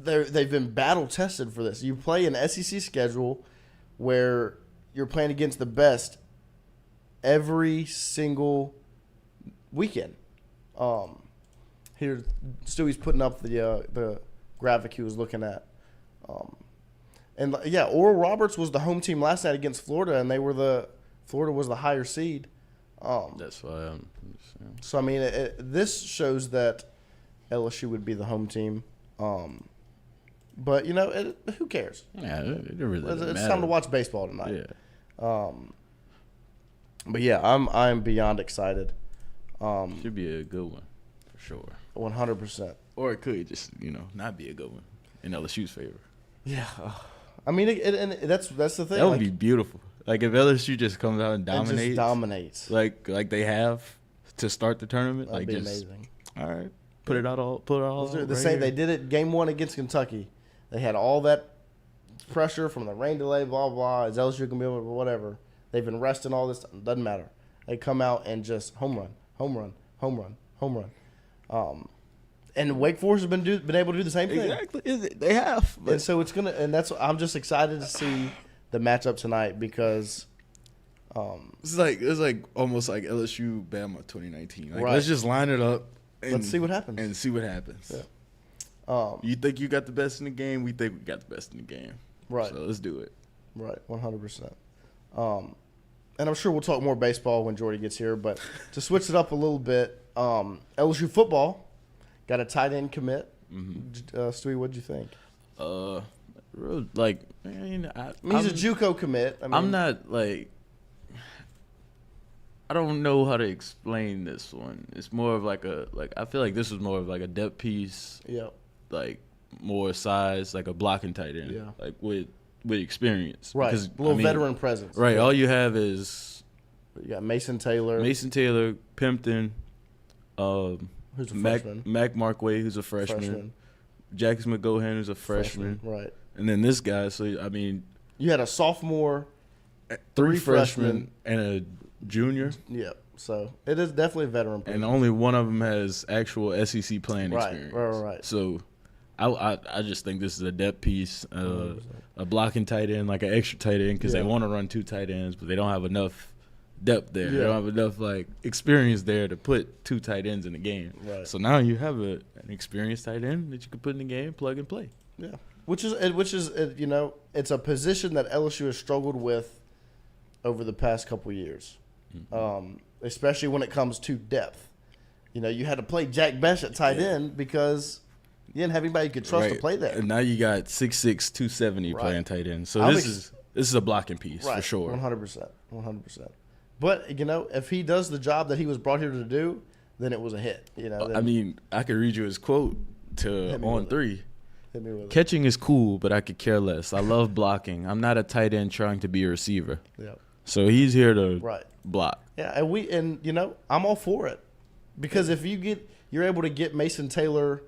they've been battle tested for this. You play an SEC schedule where you're playing against the best every single weekend. Here, Stewie's putting up the graphic he was looking at. And yeah, Oral Roberts was the home team last night against Florida, and Florida was the higher seed. That's why. So I mean, this shows that LSU would be the home team. But who cares? Yeah, it really doesn't it's matter. time to watch baseball tonight. Yeah. But yeah, I'm beyond excited. Should be a good one for sure. 100%. Or it could just not be a good one in LSU's favor. Yeah. I mean, and that's the thing. That would be beautiful. Like if LSU just comes out and dominates, like they have to start the tournament. That'd be amazing. All right, put it all. The same. They did it game 1 against Kentucky. They had all that pressure from the rain delay, blah blah. Is LSU gonna be able to whatever? They've been resting all this. Doesn't matter. They come out and just home run. And Wake Forest has been able to do the same thing. Exactly, they have. But. And so I'm just excited to see the matchup tonight because it's like almost like LSU Bama 2019. Like, right. Let's just line it up. And, let's see what happens. Yeah. You think you got the best in the game? We think we got the best in the game. Right. So let's do it. Right. 100%. And I'm sure we'll talk more baseball when Jordy gets here. But to switch it up a little bit, LSU football got a tight end commit. Mm-hmm. Stewie, what'd you think? He's a JUCO commit. I'm not like. I don't know how to explain this one. It's more of I feel like this was more of like a depth piece. Yeah. Like more size, like a blocking tight end. Yeah. Like with experience. Right. Because, a little veteran presence. Right. Yeah. All you have is you got Mason Taylor, Pimpton, who's a freshman. Mac Markway, who's a freshman. Jackson McGohan, who's a freshman. Right. And then this guy, so I mean you had a sophomore, 3 freshmen and a junior. Yeah, so it is definitely a veteran. And only one of them has actual SEC playing experience. Right. So I just think this is a depth piece, a blocking tight end, like an extra tight end, because they want to run 2 tight ends, but they don't have enough depth there. They don't have enough like experience there to put 2 tight ends in the game. Right. So now you have an experienced tight end that you can put in the game, plug and play. Yeah. Which is it's a position that LSU has struggled with over the past couple years, especially when it comes to depth. You had to play Jack Besh at tight end because you didn't have anybody you could trust to play there. And now you got 6'6", 270 playing tight end. So this is a blocking piece for sure. 100%. But if he does the job that he was brought here to do, then it was a hit. I could read you his quote on 3. Hit me with it. Catching is cool, but I could care less. I love blocking. I'm not a tight end trying to be a receiver. Yeah. So he's here to block. Yeah, and I'm all for it because if you're able to get Mason Taylor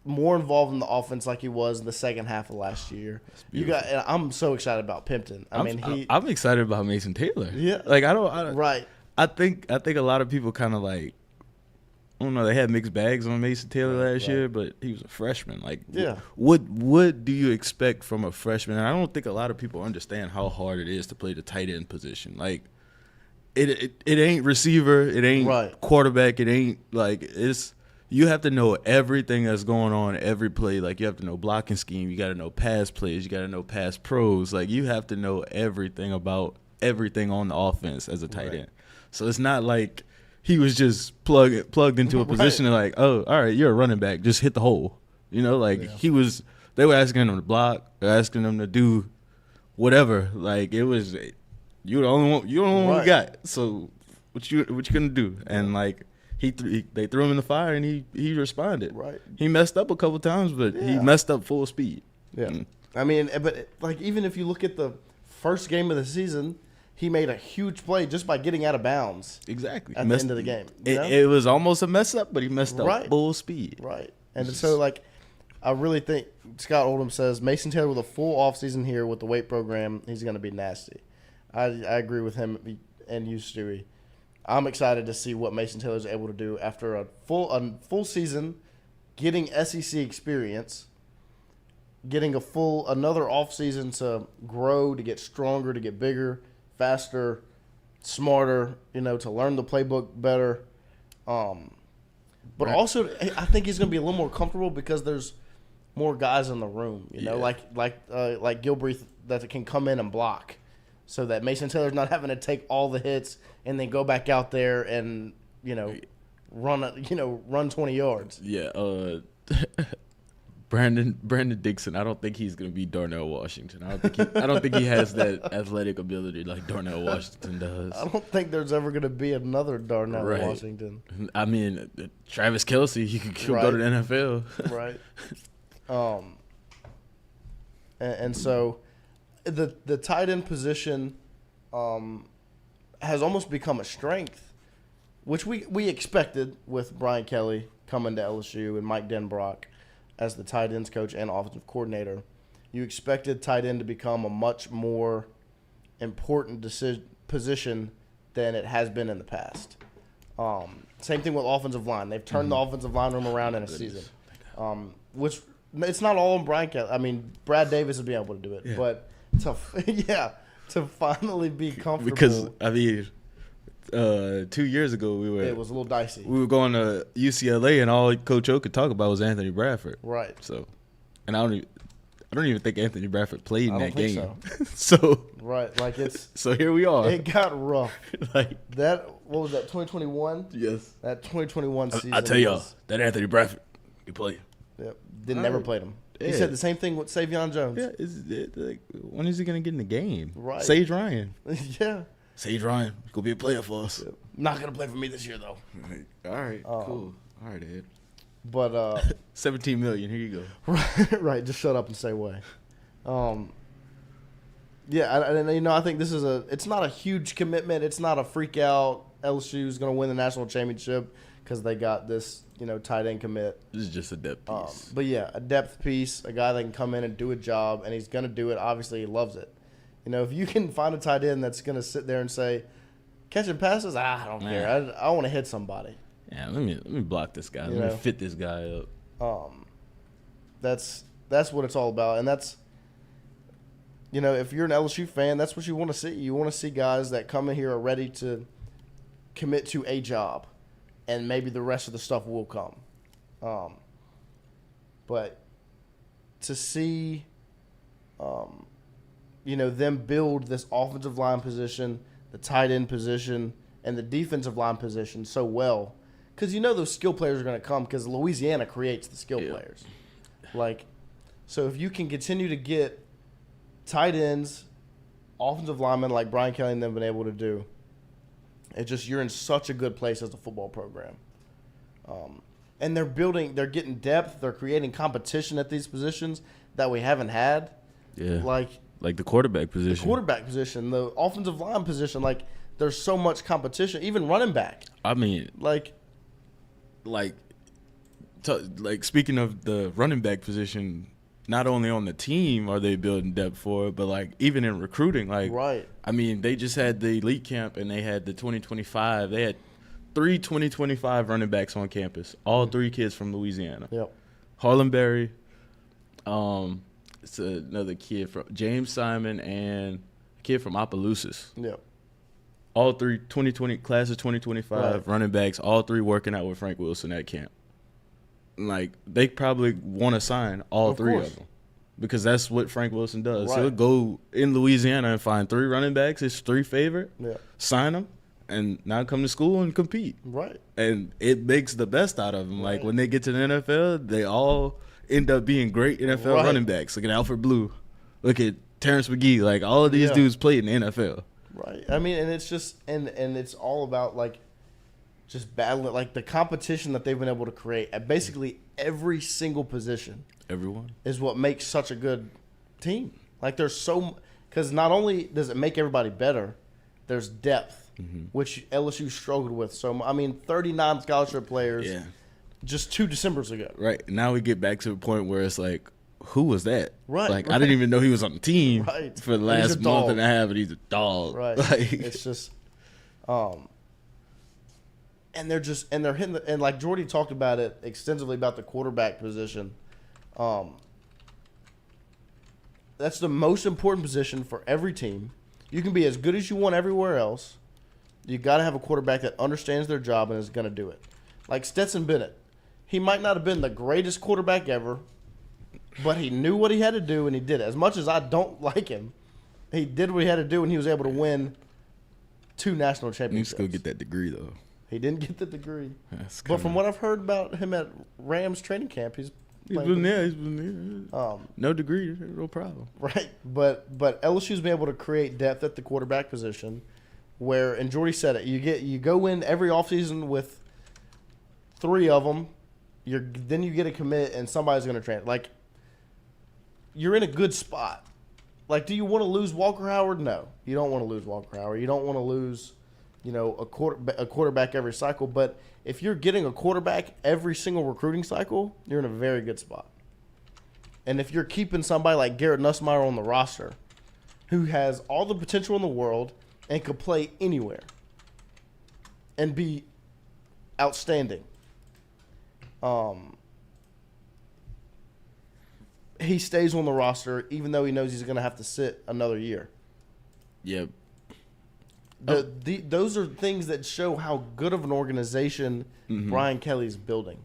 more involved in the offense like he was in the second half of last year. And I'm so excited about Pimpton. I'm excited about Mason Taylor. Yeah. Like I don't right. I think a lot of people kind of like, I don't know, they had mixed bags on Mason Taylor last year, but he was a freshman. Like, what do you expect from a freshman? And I don't think a lot of people understand how hard it is to play the tight end position. Like, it ain't receiver, it ain't quarterback, it ain't like you have to know everything that's going on every play. Like, you have to know blocking scheme, you got to know pass plays, you got to know pass pros. Like, you have to know everything about everything on the offense as a tight end. So it's not like he was just plugged into a position and like, oh, all right, you're a running back, just hit the hole. They were asking him to block, they're asking him to do whatever. Like, it was, you're the only one we got. So what you gonna do? And like they threw him in the fire and he responded. Right. He messed up a couple times, but he messed up full speed. Yeah. But like even if you look at the first game of the season, he made a huge play just by getting out of bounds. Exactly. At the end of the game. It was almost a mess up, but he messed up full speed. Right. And so, like, I really think Scott Oldham says Mason Taylor with a full offseason here with the weight program, he's going to be nasty. I agree with him and you, Stewie. I'm excited to see what Mason Taylor is able to do after a full season, getting SEC experience, getting another offseason to grow, to get stronger, to get bigger, faster, smarter, to learn the playbook better. But also, I think he's going to be a little more comfortable because there's more guys in the room, like Gilbreth that can come in and block, so that Mason Taylor's not having to take all the hits and then go back out there and run 20 yards. Yeah. Brandon Dixon, I don't think he's going to be Darnell Washington. I don't think he has that athletic ability like Darnell Washington does. I don't think there's ever going to be another Darnell Washington. I mean, Travis Kelce, he'll go to the NFL. Right. And so the tight end position has almost become a strength, which we expected with Brian Kelly coming to LSU and Mike Denbrock as the tight ends coach and offensive coordinator. You expected tight end to become a much more important position than it has been in the past. Same thing with offensive line. They've turned the offensive line room around in a season, which it's not all on Brian Kelly. I mean, Brad Davis would be able to do it, but to finally be comfortable. Because, I mean, 2 years ago it was a little dicey. We were going to UCLA, and all Coach O could talk about was Anthony Bradford. Right. So, and I don't even think Anthony Bradford played in that game. So right, like it's so here we are. It got rough. Like that. What was that? 2021. Yes. That 2021 season. I tell y'all that Anthony Bradford, he played. Yep. Never played him. Yeah. He said the same thing with Savion Jones. Yeah. When is he gonna get in the game? Right. Sage Ryan. Yeah. Sage Ryan gonna be a player for us. Yep. Not gonna play for me this year though. All right. Cool. All right, Ed. But $17 million. Here you go. Right. Just shut up and stay away. Yeah, and I think this is it's not a huge commitment. It's not a freak out. LSU's going to win the national championship because they got this, tight end commit. This is just a depth piece. But yeah, a depth piece, a guy that can come in and do a job, and he's going to do it. Obviously, he loves it. If you can find a tight end that's going to sit there and say, catching passes, I don't care. I want to hit somebody. Yeah, let me block this guy. Let me fit this guy up. That's what it's all about, and that's if you're an LSU fan, that's what you want to see. You want to see guys that come in here are ready to commit to a job, and maybe the rest of the stuff will come. But to see, them build this offensive line position, the tight end position, and the defensive line position so well, because those skill players are going to come because Louisiana creates the skill players. So if you can continue to get tight ends, offensive linemen like Brian Kelly and them been able to do, you're in such a good place as a football program. And they're getting depth, they're creating competition at these positions that we haven't had. Yeah. Like the quarterback position. The offensive line position, there's so much competition, even running back. I mean, speaking of the running back position, not only on the team are they building depth for it, but even in recruiting, right. I mean, they just had the elite camp and they had the 2025. They had 3 2025 running backs on campus, all 3 kids from Louisiana. Yep. Harlan Berry, it's another kid from James Simon, and a kid from Opelousas. Yep. All 3 class of 2025 running backs, all 3 working out with Frank Wilson at camp. They probably want to sign all 3 of them because that's what Frank Wilson does. Right. He'll go in Louisiana and find 3 running backs, his 3 favorite, sign them, and now come to school and compete. Right. And it makes the best out of them. Right. When they get to the NFL, they all end up being great NFL running backs. Look at Alfred Blue. Look at Terrence McGee. All of these dudes played in the NFL. Right. I mean, and it's just and it's all about just battling the competition that they've been able to create at basically every single position. Everyone is what makes such a good team. There's because not only does it make everybody better, there's depth, which LSU struggled with. So 39 scholarship players, just 2 Decembers ago. Right. Now we get back to the point where it's who was that? Right. I didn't even know he was on the team for the And last month and a half, and he's a dog. Right. It's just, and they're hitting and like Jordy talked about it extensively about the quarterback position. That's the most important position for every team. You can be as good as you want everywhere else. You got to have a quarterback that understands their job and is going to do it. Like Stetson Bennett, he might not have been the greatest quarterback ever, but he knew what he had to do, and he did it. As much as I don't like him, he did what he had to do, and he was able to win 2 national championships. He still get that degree, though. He didn't get the degree. But from what I've heard about him at Rams training camp, he's been there. No degree, no problem. Right. But LSU's been able to create depth at the quarterback position where, and Jordy said it, you go in every offseason with 3 of them, then you get a commit, and somebody's going to transfer. You're in a good spot. Do you want to lose Walker Howard? No. You don't want to lose Walker Howard. You don't want to lose, a quarterback every cycle. But if you're getting a quarterback every single recruiting cycle, you're in a very good spot. And if you're keeping somebody like Garrett Nussmeier on the roster, who has all the potential in the world and could play anywhere and be outstanding, he stays on the roster even though he knows he's going to have to sit another year. Yep. Those are things that show how good of an organization Brian Kelly's building.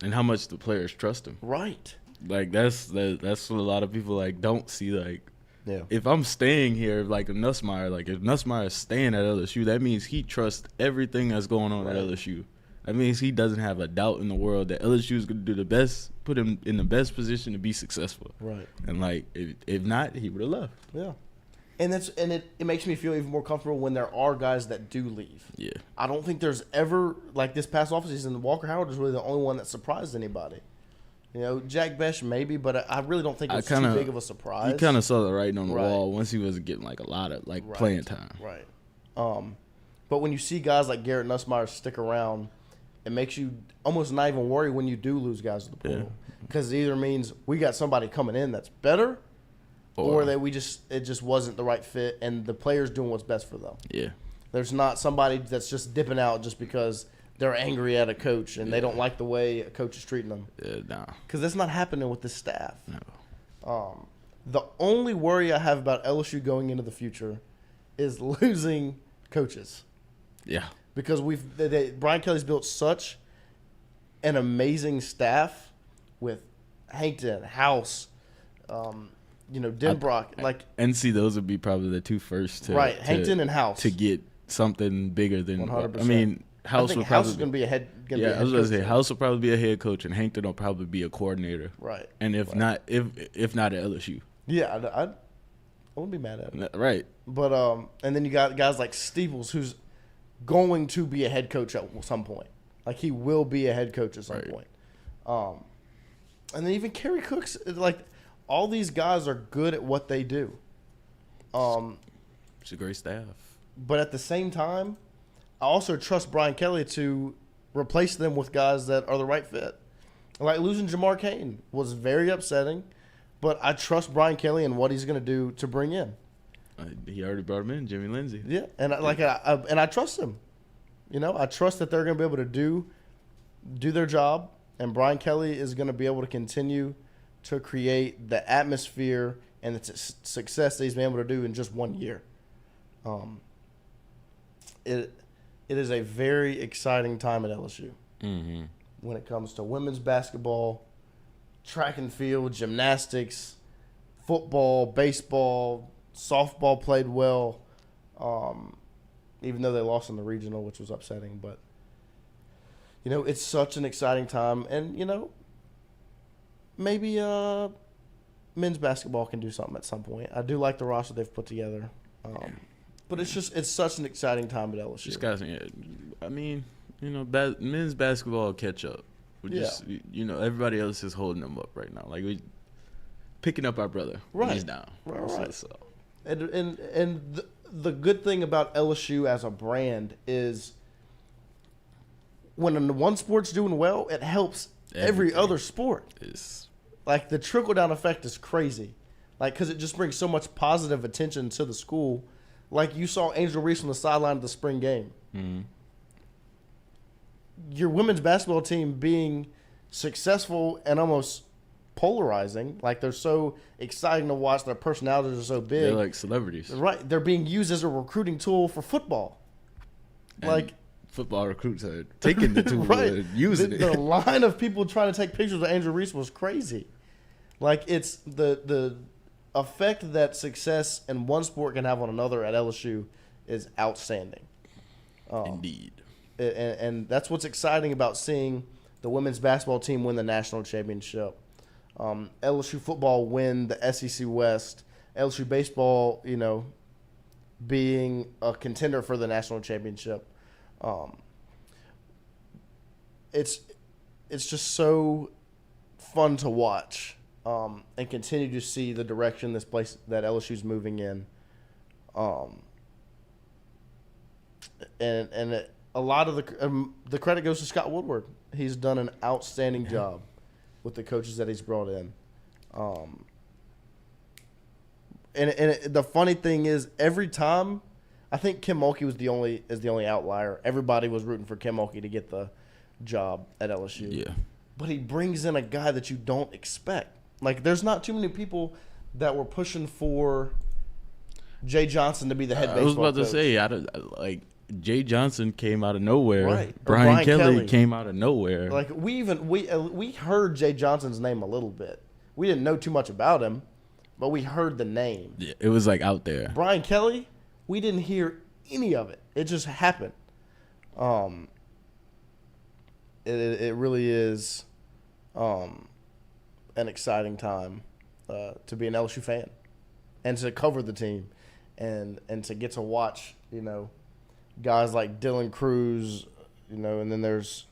And how much the players trust him. Right. That's what a lot of people don't see. Yeah. If I'm staying here, if Nussmeier, if Nussmeier is staying at LSU, that means he trusts everything that's going on at LSU. That means he doesn't have a doubt in the world that LSU is going to do the best, put him in the best position to be successful. Right. And if not, he would have left. Yeah. And it makes me feel even more comfortable when there are guys that do leave. Yeah. I don't think there's ever this past offseason, Walker Howard was really the only one that surprised anybody. Jack Besh maybe, but I really don't think it's too big of a surprise. You kind of saw the writing on the wall once he was getting a lot of playing time. Right. But when you see guys like Garrett Nussmeier stick around, it makes you almost not even worry when you do lose guys to the portal, because it either means we got somebody coming in that's better, or that it just wasn't the right fit, and the player's doing what's best for them. Yeah. There's not somebody that's just dipping out just because they're angry at a coach and they don't like the way a coach is treating them. Nah. Because that's not happening with this staff. No. The only worry I have about LSU going into the future is losing coaches. Yeah. Because Brian Kelly's built such an amazing staff with Hankton, House, Denbrock. NC, those would be probably the two first to Hankton and House to get something bigger than 100%. I mean, House I think would House probably is going to be a head. I was going to say House will probably be a head coach, and Hankton will probably be a coordinator. Right. And if not at LSU. Yeah, I wouldn't be mad at it. Right. But and then you got guys like Steeples, who's going to be a head coach at some point. Like, he will be a head coach at some point. And then even Kerry Cooks, like, all these guys are good at what they do. It's a great staff. But at the same time, I also trust Brian Kelly to replace them with guys that are the right fit. Like, losing Jamar Cain was very upsetting, but I trust Brian Kelly and what he's going to do to bring in. He already brought him in, Jimmy Lindsey. Yeah, and I trust him. I trust that they're going to be able to do their job, and Brian Kelly is going to be able to continue to create the atmosphere and the success that he's been able to do in just 1 year. It is a very exciting time at LSU when it comes to women's basketball, track and field, gymnastics, football, baseball, softball played well, even though they lost in the regional, which was upsetting. But, it's such an exciting time. And, maybe men's basketball can do something at some point. I do like the roster they've put together. But it's such an exciting time at LSU. Just guys, I mean, men's basketball will catch up. Everybody else is holding them up right now. Like, we picking up our brother. Right. He's down. Right. So. And the good thing about LSU as a brand is when one sport's doing well, it helps every other sport. Like, the trickle-down effect is crazy. Like, because it just brings so much positive attention to the school. Like, you saw Angel Reese on the sideline of the spring game. Mm-hmm. Your women's basketball team being successful and almost polarizing. Like, they're so exciting to watch. Their personalities are so big. They're like celebrities. Right. They're being used as a recruiting tool for football. And football recruits are taking the tool right. and using the line of people trying to take pictures of Angel Reese was crazy. Like, it's the effect that success in one sport can have on another at LSU is outstanding. Indeed. And that's what's exciting about seeing the women's basketball team win the national championship. LSU football win the SEC West. LSU baseball, being a contender for the national championship. It's just so fun to watch. And continue to see the direction this place that LSU's moving in, and a lot of the credit goes to Scott Woodward. He's done an outstanding job with the coaches that he's brought in, and the funny thing is, every time, I think Kim Mulkey is the only outlier. Everybody was rooting for Kim Mulkey to get the job at LSU. Yeah, but he brings in a guy that you don't expect. Like, there's not too many people that were pushing for Jay Johnson to be the head baseball coach. I was about to say, Jay Johnson came out of nowhere. Right. Brian Kelly came out of nowhere. Like, we heard Jay Johnson's name a little bit. We didn't know too much about him, but we heard the name. Yeah, it was, out there. Brian Kelly, we didn't hear any of it. It just happened. It really is an exciting time to be an LSU fan and to cover the team and to get to watch, guys like Dylan Cruz, and then there's,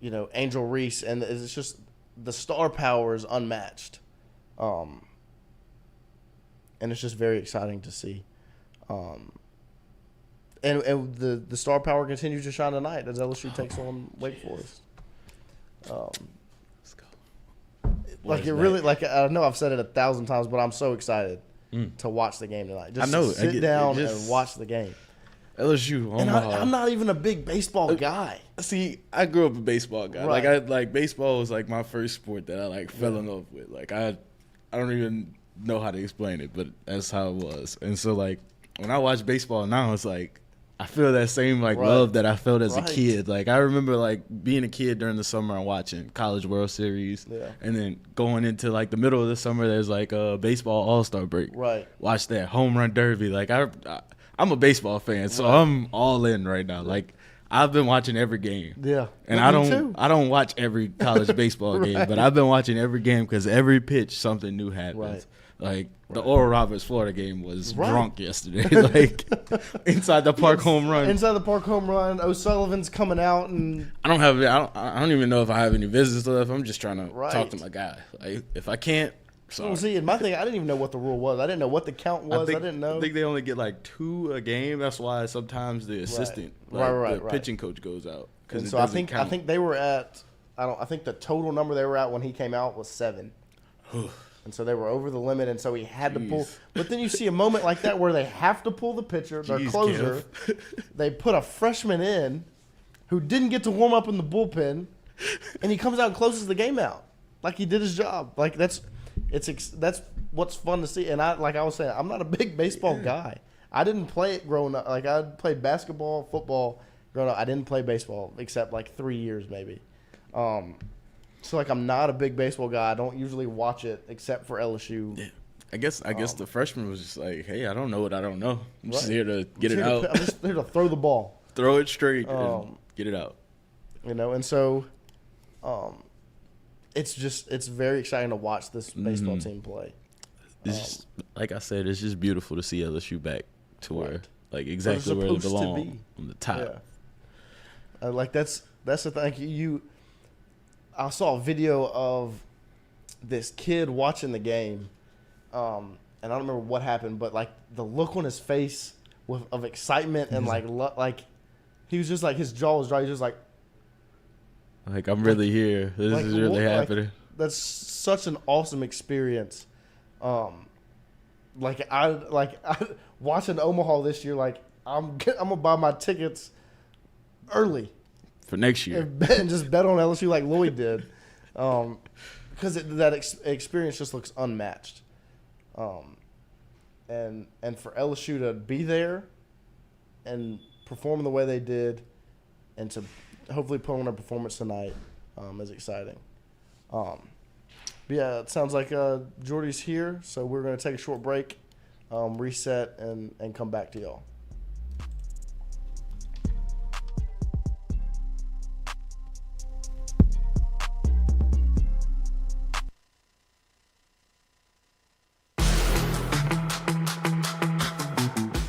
Angel Reese, and it's just the star power is unmatched. And it's just very exciting to see. And the star power continues to shine tonight as LSU takes on Wake Forest. I know I've said it 1,000 times, but I'm so excited to watch the game tonight. Just sit down and watch the game. LSU, Omaha. And I'm not even a big baseball guy. See, I grew up a baseball guy. Right. Baseball was my first sport that I fell in love with. I don't even know how to explain it, but that's how it was. And so like when I watch baseball now, it's like I feel that same like love that I felt as a kid. Like I remember like being a kid during the summer and watching College World Series, and then going into like the middle of the summer, there's like a baseball All-Star break. Right. Watch that home run derby. Like I'm a baseball fan, so I'm all in right now. Like I've been watching every game. Yeah. And I don't watch every college baseball game, but I've been watching every game because every pitch something new happens. Right. Like the Oral Roberts Florida game was drunk yesterday. Like inside the park home run. Inside the park home run. O'Sullivan's coming out, and I don't even know if I have any visits left. I'm just trying to talk to my guy. Like if I can't, sorry. Well, see, and my thing, I didn't even know what the rule was. I didn't know what the count was. I didn't know. I think they only get like 2 a game. That's why sometimes the assistant, the pitching coach goes out. And so I think they were at I think the total number they were at when he came out was 7. And so they were over the limit, and so he had to pull. But then you see a moment like that where they have to pull the pitcher, their closer. They put a freshman in who didn't get to warm up in the bullpen, and he comes out and closes the game out like he did his job. Like that's what's fun to see. And I was saying, I'm not a big baseball guy. I didn't play it growing up. Like I played basketball, football growing up. I didn't play baseball except like 3 years maybe. So like I'm not a big baseball guy. I don't usually watch it except for LSU. Yeah. I guess the freshman was just like, hey, I don't know what I don't know. I'm just here to get it out. I'm just here to throw the ball. Throw it straight and get it out. You know, and so it's very exciting to watch this baseball team play. It's just, like I said, it's just beautiful to see LSU back to where like exactly where they belong on the top. Yeah. Like that's the thing. I saw a video of this kid watching the game, and I don't remember what happened, but like the look on his face of excitement and like he was just like his jaw was dry. He was just like I'm really here. This is really happening. That's such an awesome experience. I watching Omaha this year. Like I'm gonna buy my tickets early. For next year. And just bet on LSU like Lloyd did. Because that experience just looks unmatched. And for LSU to be there and perform the way they did and to hopefully put on a performance tonight is exciting. But yeah, it sounds like Jordy's here, so we're going to take a short break, reset, and come back to y'all.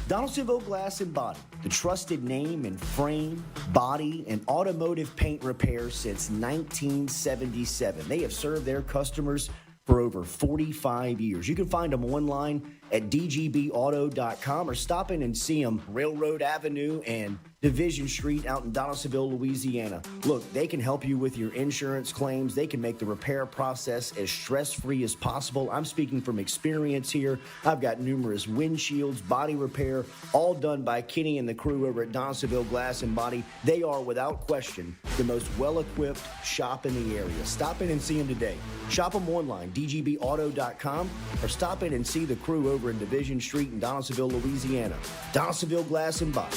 Donaldsonville Glass and Body, the trusted name in frame, body, and automotive paint repair since 1977. They have served their customers for over 45 years. You can find them online at dgbauto.com or stop in and see them Railroad Avenue and Division Street out in Donaldsonville, Louisiana. Look, they can help you with your insurance claims. They can make the repair process as stress-free as possible. I'm speaking from experience here. I've got numerous windshields, body repair, all done by Kenny and the crew over at Donaldsonville Glass and Body. They are, without question, the most well-equipped shop in the area. Stop in and see them today. Shop them online, dgbauto.com, or stop in and see the crew over in Division Street in Donaldsonville, Louisiana. Donaldsonville Glass and Body.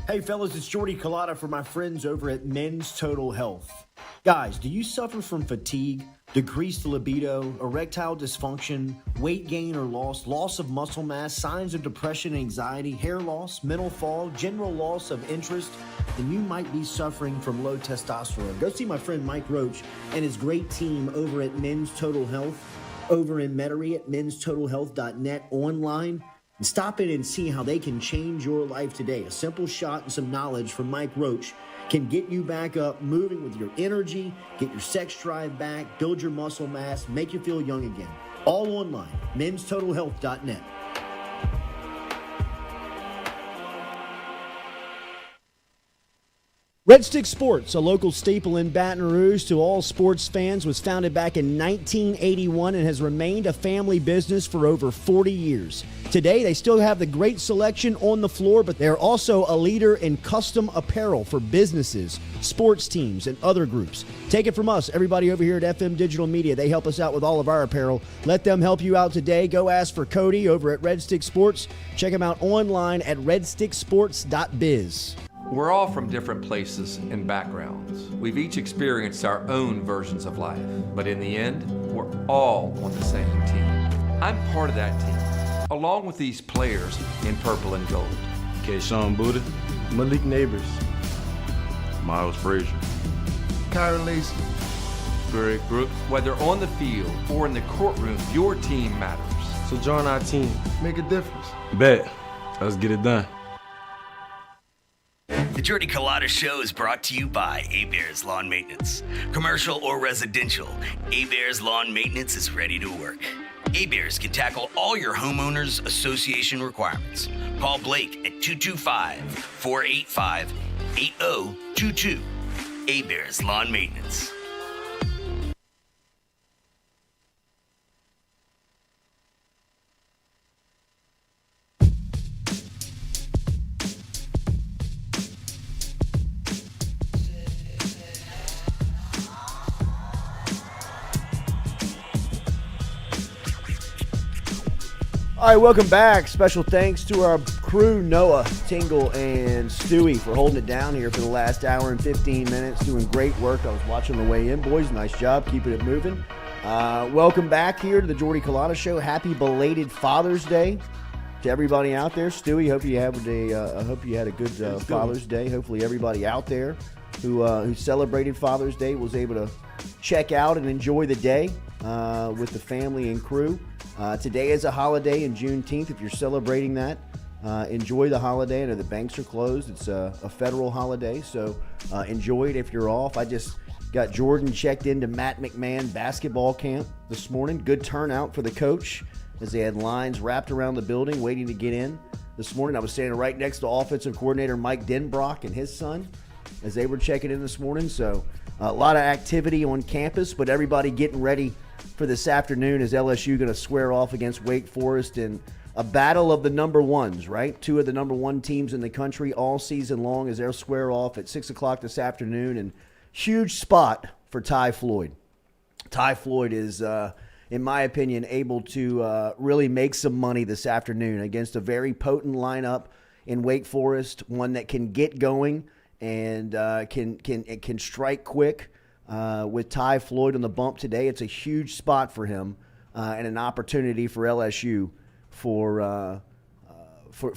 Hey fellas, it's Jordy Culotta for my friends over at Men's Total Health. Guys, do you suffer from fatigue, decreased libido, erectile dysfunction, weight gain or loss of muscle mass, signs of depression, anxiety, hair loss, mental fog, general loss of interest? Then you might be suffering from low testosterone. Go see my friend Mike Roach and his great team over at Men's Total Health, over in Metairie at menstotalhealth.net online. And stop in and see how they can change your life today. A simple shot and some knowledge from Mike Roach can get you back up, moving with your energy, get your sex drive back, build your muscle mass, make you feel young again. All online, menstotalhealth.net. Red Stick Sports, a local staple in Baton Rouge to all sports fans, was founded back in 1981 and has remained a family business for over 40 years. Today, they still have the great selection on the floor, but they're also a leader in custom apparel for businesses, sports teams, and other groups. Take it from us, everybody over here at FM Digital Media. They help us out with all of our apparel. Let them help you out today. Go ask for Cody over at Red Stick Sports. Check him out online at redsticksports.biz. We're all from different places and backgrounds. We've each experienced our own versions of life, but in the end, we're all on the same team. I'm part of that team, along with these players in purple and gold. Kayshawn Buddha, Malik Neighbors, Miles Frazier, Kyron Lacy, Greg Brooks. Whether on the field or in the courtroom, your team matters. So join our team. Make a difference. Bet. Let's get it done. The Jordy Culotta Show is brought to you by A-Bears Lawn Maintenance. Commercial or residential, A-Bears Lawn Maintenance is ready to work. A-Bears can tackle all your homeowners association requirements. Call Blake at 225-485-8022. A-Bears Lawn Maintenance. All right, welcome back. Special thanks to our crew, Noah, Tingle, and Stewie, for holding it down here for the last hour and 15 minutes, doing great work. I was watching the way in. Boys, nice job keeping it moving. Welcome back here to the Jordy Culotta Show. Happy belated Father's Day to everybody out there. Stewie, hope you had a good Father's Day. Hopefully everybody out there who celebrated Father's Day was able to check out and enjoy the day with the family and crew. Today is a holiday in Juneteenth. If you're celebrating that, enjoy the holiday. I know the banks are closed. It's a federal holiday, so enjoy it if you're off. I just got Jordan checked into Matt McMahon basketball camp this morning. Good turnout for the coach as they had lines wrapped around the building waiting to get in. This morning I was standing right next to offensive coordinator Mike Denbrock and his son as they were checking in this morning. So a lot of activity on campus, but everybody getting ready for this afternoon as LSU going to square off against Wake Forest in a battle of the number ones, right? Two of the number one teams in the country all season long as they'll square off at 6 o'clock this afternoon. And huge spot for Ty Floyd. Ty Floyd is, in my opinion, able to really make some money this afternoon against a very potent lineup in Wake Forest, one that can get going and can strike quick. With Ty Floyd on the bump today, it's a huge spot for him and an opportunity for LSU for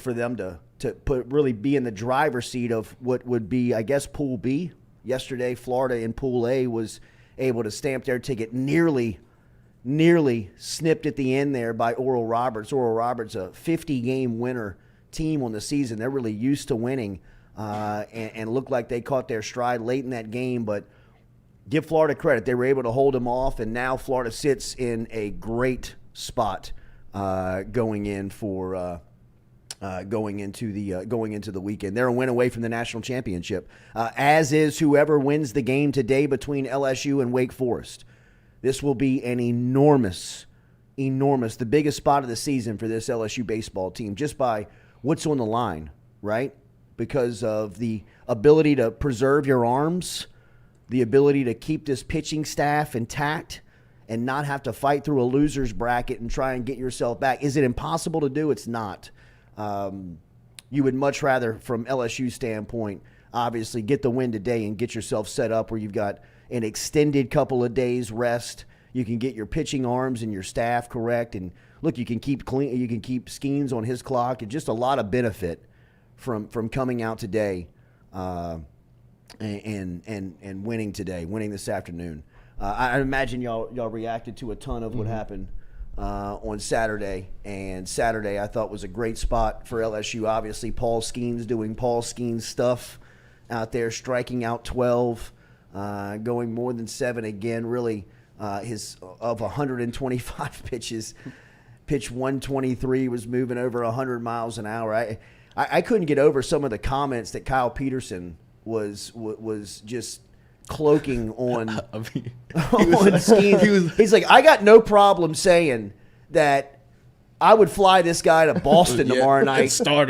them to really be in the driver's seat of what would be, I guess, Pool B. Yesterday, Florida in Pool A was able to stamp their ticket, nearly snipped at the end there by Oral Roberts. Oral Roberts, a 50-game winner team on the season. They're really used to winning and looked like they caught their stride late in that game, but give Florida credit. They were able to hold them off, and now Florida sits in a great spot going into the weekend. They're a win away from the national championship, as is whoever wins the game today between LSU and Wake Forest. This will be an enormous, the biggest spot of the season for this LSU baseball team, just by what's on the line, right? Because of the ability to preserve your arms, the ability to keep this pitching staff intact and not have to fight through a loser's bracket and try and get yourself back. Is it impossible to do? It's not. You would much rather, from LSU's standpoint, obviously get the win today and get yourself set up where you've got an extended couple of days rest. You can get your pitching arms and your staff correct. And look, you can keep clean. You can keep Skeens on his clock. And just a lot of benefit from coming out today. And winning today, winning this afternoon. I imagine y'all reacted to a ton of what happened on Saturday. And Saturday I thought was a great spot for LSU. Obviously, Paul Skeens doing Paul Skeens stuff out there, striking out 12, going more than 7 again. Really, his of 125 pitches, pitch 123 was moving over 100 miles an hour. I couldn't get over some of the comments that Kyle Peterson was just cloaking on I mean, on Skeen. He's like, I got no problem saying that I would fly this guy to Boston tomorrow night and start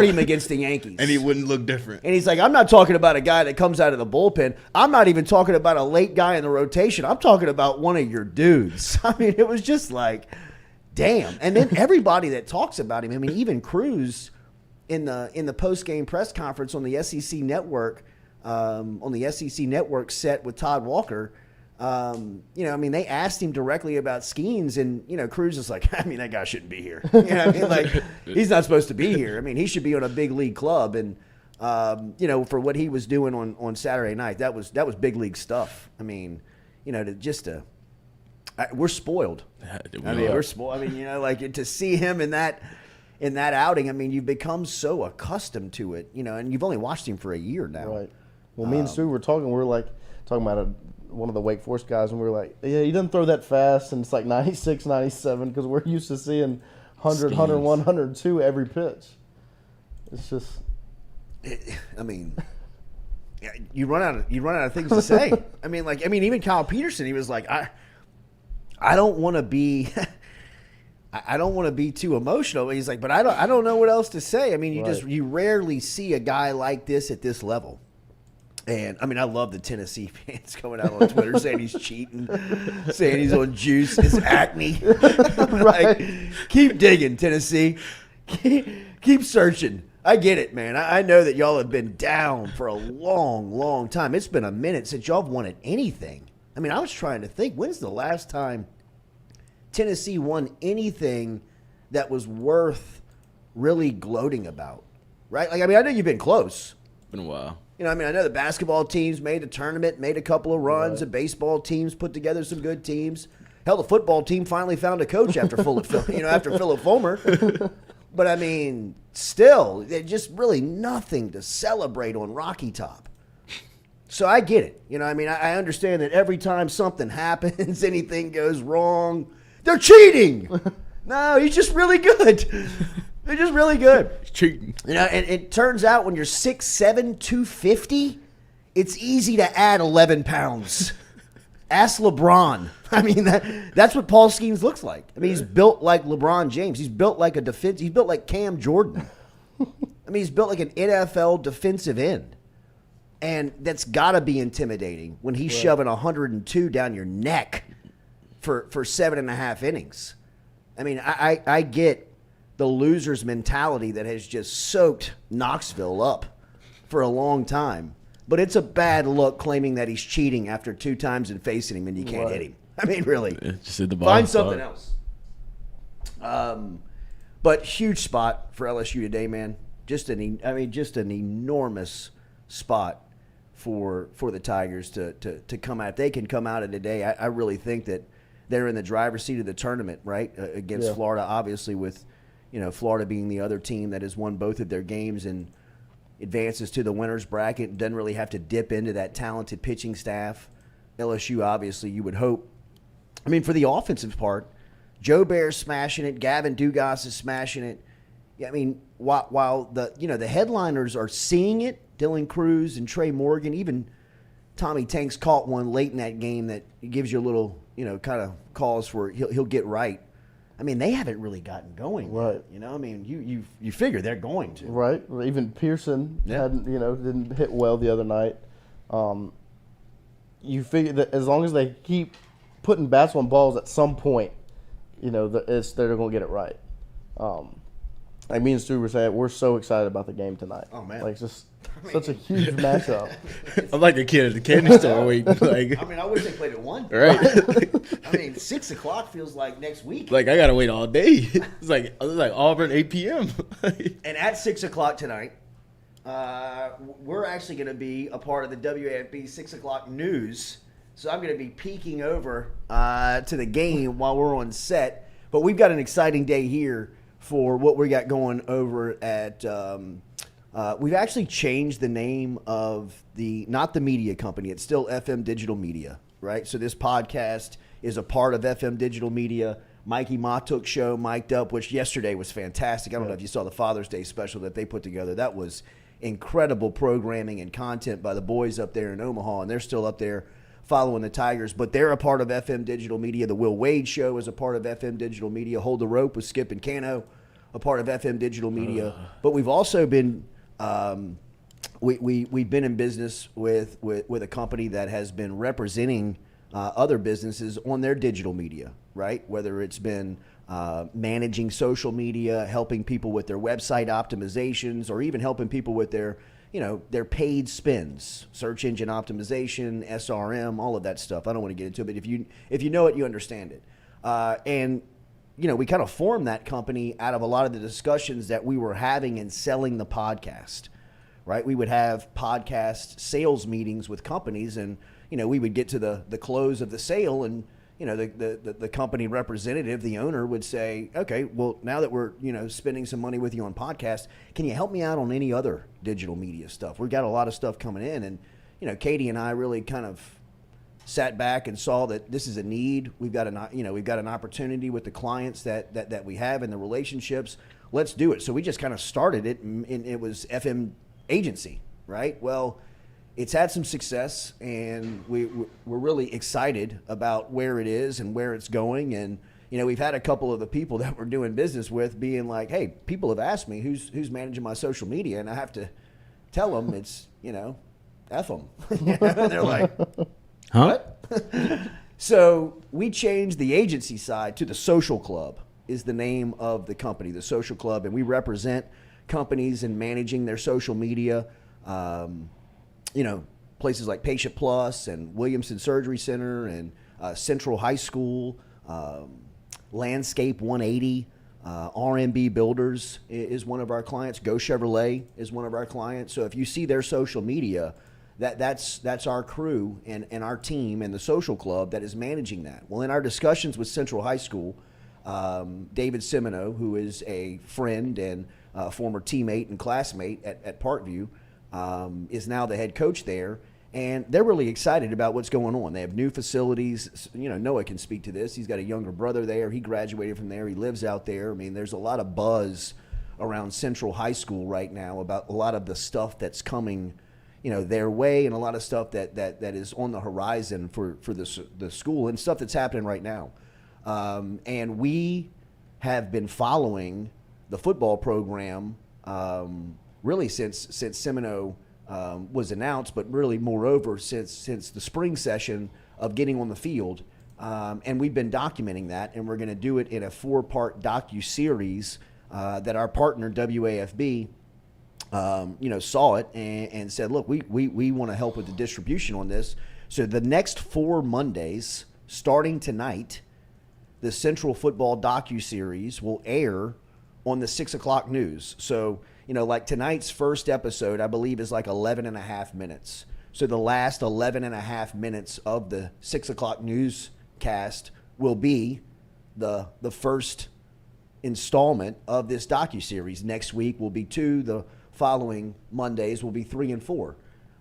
him against the Yankees. And he wouldn't look different. And he's like, I'm not talking about a guy that comes out of the bullpen. I'm not even talking about a late guy in the rotation. I'm talking about one of your dudes. I mean, it was just like, damn. And then everybody that talks about him, I mean, even Cruz in the post-game press conference on the SEC network, set with Todd Walker, I mean, they asked him directly about Skeens, and, Cruz is like, I mean, that guy shouldn't be here. You know what I mean? Like, he's not supposed to be here. I mean, he should be on a big league club. And, for what he was doing on Saturday night, that was big league stuff. I mean, we're spoiled. We're spoiled. I mean, like to see him in that outing, I mean, you've become so accustomed to it, and you've only watched him for a year now. Right. Well, me and Stu were talking. We were like talking about one of the Wake Forest guys, and we were like, yeah, he doesn't throw that fast, and it's like 96, 97, because we're used to seeing 100, 101, 102 every pitch. It's just, I mean, you run out of things to say. I mean, even Kyle Peterson, he was like, I don't want to be. I don't want to be too emotional. He's like, but I don't know what else to say. I mean, you rarely see a guy like this at this level. And I mean, I love the Tennessee fans coming out on Twitter saying he's cheating, saying he's on juice, his acne. Like, keep digging, Tennessee. Keep searching. I get it, man. I know that y'all have been down for a long, long time. It's been a minute since y'all have won at anything. I mean, I was trying to think, when's the last time Tennessee won anything that was worth really gloating about, right? Like, I mean, I know you've been close. Been a while. I mean, I know the basketball teams made the tournament, made a couple of runs. Right. The baseball teams put together some good teams. Hell, the football team finally found a coach after Philip Fulmer. But I mean, still, just really nothing to celebrate on Rocky Top. So I get it. I mean, I understand that every time something happens, anything goes wrong, they're cheating. No, he's just really good. They're just really good. Cheating. And it turns out when you're 6'7", 250, it's easy to add 11 pounds. Ask LeBron. I mean, that's what Paul Skeens looks like. I mean, he's built like LeBron James. He's built like he's built like Cam Jordan. I mean, he's built like an NFL defensive end. And that's got to be intimidating when he's shoving 102 down your neck for 7.5 innings. I mean, I get the loser's mentality that has just soaked Knoxville up for a long time. But it's a bad look claiming that he's cheating after 2 times and facing him and you can't hit him. I mean, really. Just hit the ball. Find something else. But huge spot for LSU today, man. Just an enormous spot for the Tigers to come out. If they can come out of today, I really think that they're in the driver's seat of the tournament, right? Against Florida, obviously, with Florida being the other team that has won both of their games and advances to the winner's bracket, doesn't really have to dip into that talented pitching staff. LSU, obviously, you would hope. I mean, for the offensive part, Joe Bear's smashing it. Gavin Dugas is smashing it. Yeah, I mean, while the headliners are seeing it, Dylan Cruz and Trey Morgan, even Tommy Tanks caught one late in that game that gives you a little, kind of cause for he'll get right. I mean, they haven't really gotten going. Right. I mean, you figure they're going to. Right. Even Pearson didn't hit well the other night. You figure that as long as they keep putting bats on balls at some point, they're going to get it right. Like me and Stu were saying, we're so excited about the game tonight. Oh, man. Like, just such a huge matchup. I'm like a kid at the candy store waiting. I mean, I wish they played at 1. Right. I mean, 6 o'clock feels like next week. Like, I got to wait all day. It's like Auburn, 8 p.m. And at 6 o'clock tonight, we're actually going to be a part of the WAFB 6 o'clock news. So I'm going to be peeking over to the game while we're on set. But we've got an exciting day here for what we got going over at we've actually changed the name of not the media company. It's still FM Digital Media, right? So this podcast is a part of FM Digital Media. Mikey Matuk's show, Mic'd Up, which yesterday was fantastic. I don't know if you saw the Father's Day special that they put together. That was incredible programming and content by the boys up there in Omaha, and they're still up there following the Tigers, but they're a part of FM Digital Media. The Will Wade Show is a part of FM Digital Media. Hold the Rope with Skip and Cano, a part of FM Digital Media. But we've also been we've been in business with a company that has been representing other businesses on their digital media, right? Whether it's been managing social media, helping people with their website optimizations, or even helping people with their paid spins, search engine optimization, SRM, all of that stuff. I don't want to get into it, but if you know it, you understand it. And we kind of formed that company out of a lot of the discussions that we were having in selling the podcast, right? We would have podcast sales meetings with companies, and we would get to the close of the sale, and the company representative, the owner, would say, okay, well, now that we're, spending some money with you on podcast, can you help me out on any other digital media stuff? We've got a lot of stuff coming in. And, Katie and I really kind of sat back and saw that this is a need. We've got an opportunity with the clients that we have and the relationships. Let's do it. So we just kind of started it, and it was FM agency, right? Well, it's had some success, and we're really excited about where it is and where it's going. And, we've had a couple of the people that we're doing business with being like, hey, people have asked me who's managing my social media, and I have to tell them it's, F them. They're like, huh? What? So we changed the agency side to the Social Club is the name of the company, the Social Club, and we represent companies in managing their social media. Places like Patient Plus and Williamson Surgery Center and Central High School, Landscape 180, RMB Builders is one of our clients. Go Chevrolet is one of our clients. So if you see their social media, that's our crew and our team and the Social Club that is managing that. Well, in our discussions with Central High School, David Semino, who is a friend and former teammate and classmate at Parkview, is now the head coach there, and they're really excited about what's going on. They have new facilities. Noah can speak to this. He's got a younger brother there. He graduated from there. He lives out there. I mean, there's a lot of buzz around Central High School right now about a lot of the stuff that's coming, their way, and a lot of stuff that is on the horizon for the school and stuff that's happening right now. And we have been following the football program really since Semino was announced, but really moreover since the spring session of getting on the field. And we've been documenting that, and we're going to do it in a 4-part docu-series that our partner WAFB saw it and said, look, we want to help with the distribution on this. So the next 4 Mondays, starting tonight, the Central Football docu-series will air on the 6 o'clock news. So, like tonight's first episode, I believe, is like 11 and a half minutes. So the last 11 and a half minutes of the 6 o'clock newscast will be the first installment of this docuseries. Next week will be 2. The following Mondays will be 3 and 4.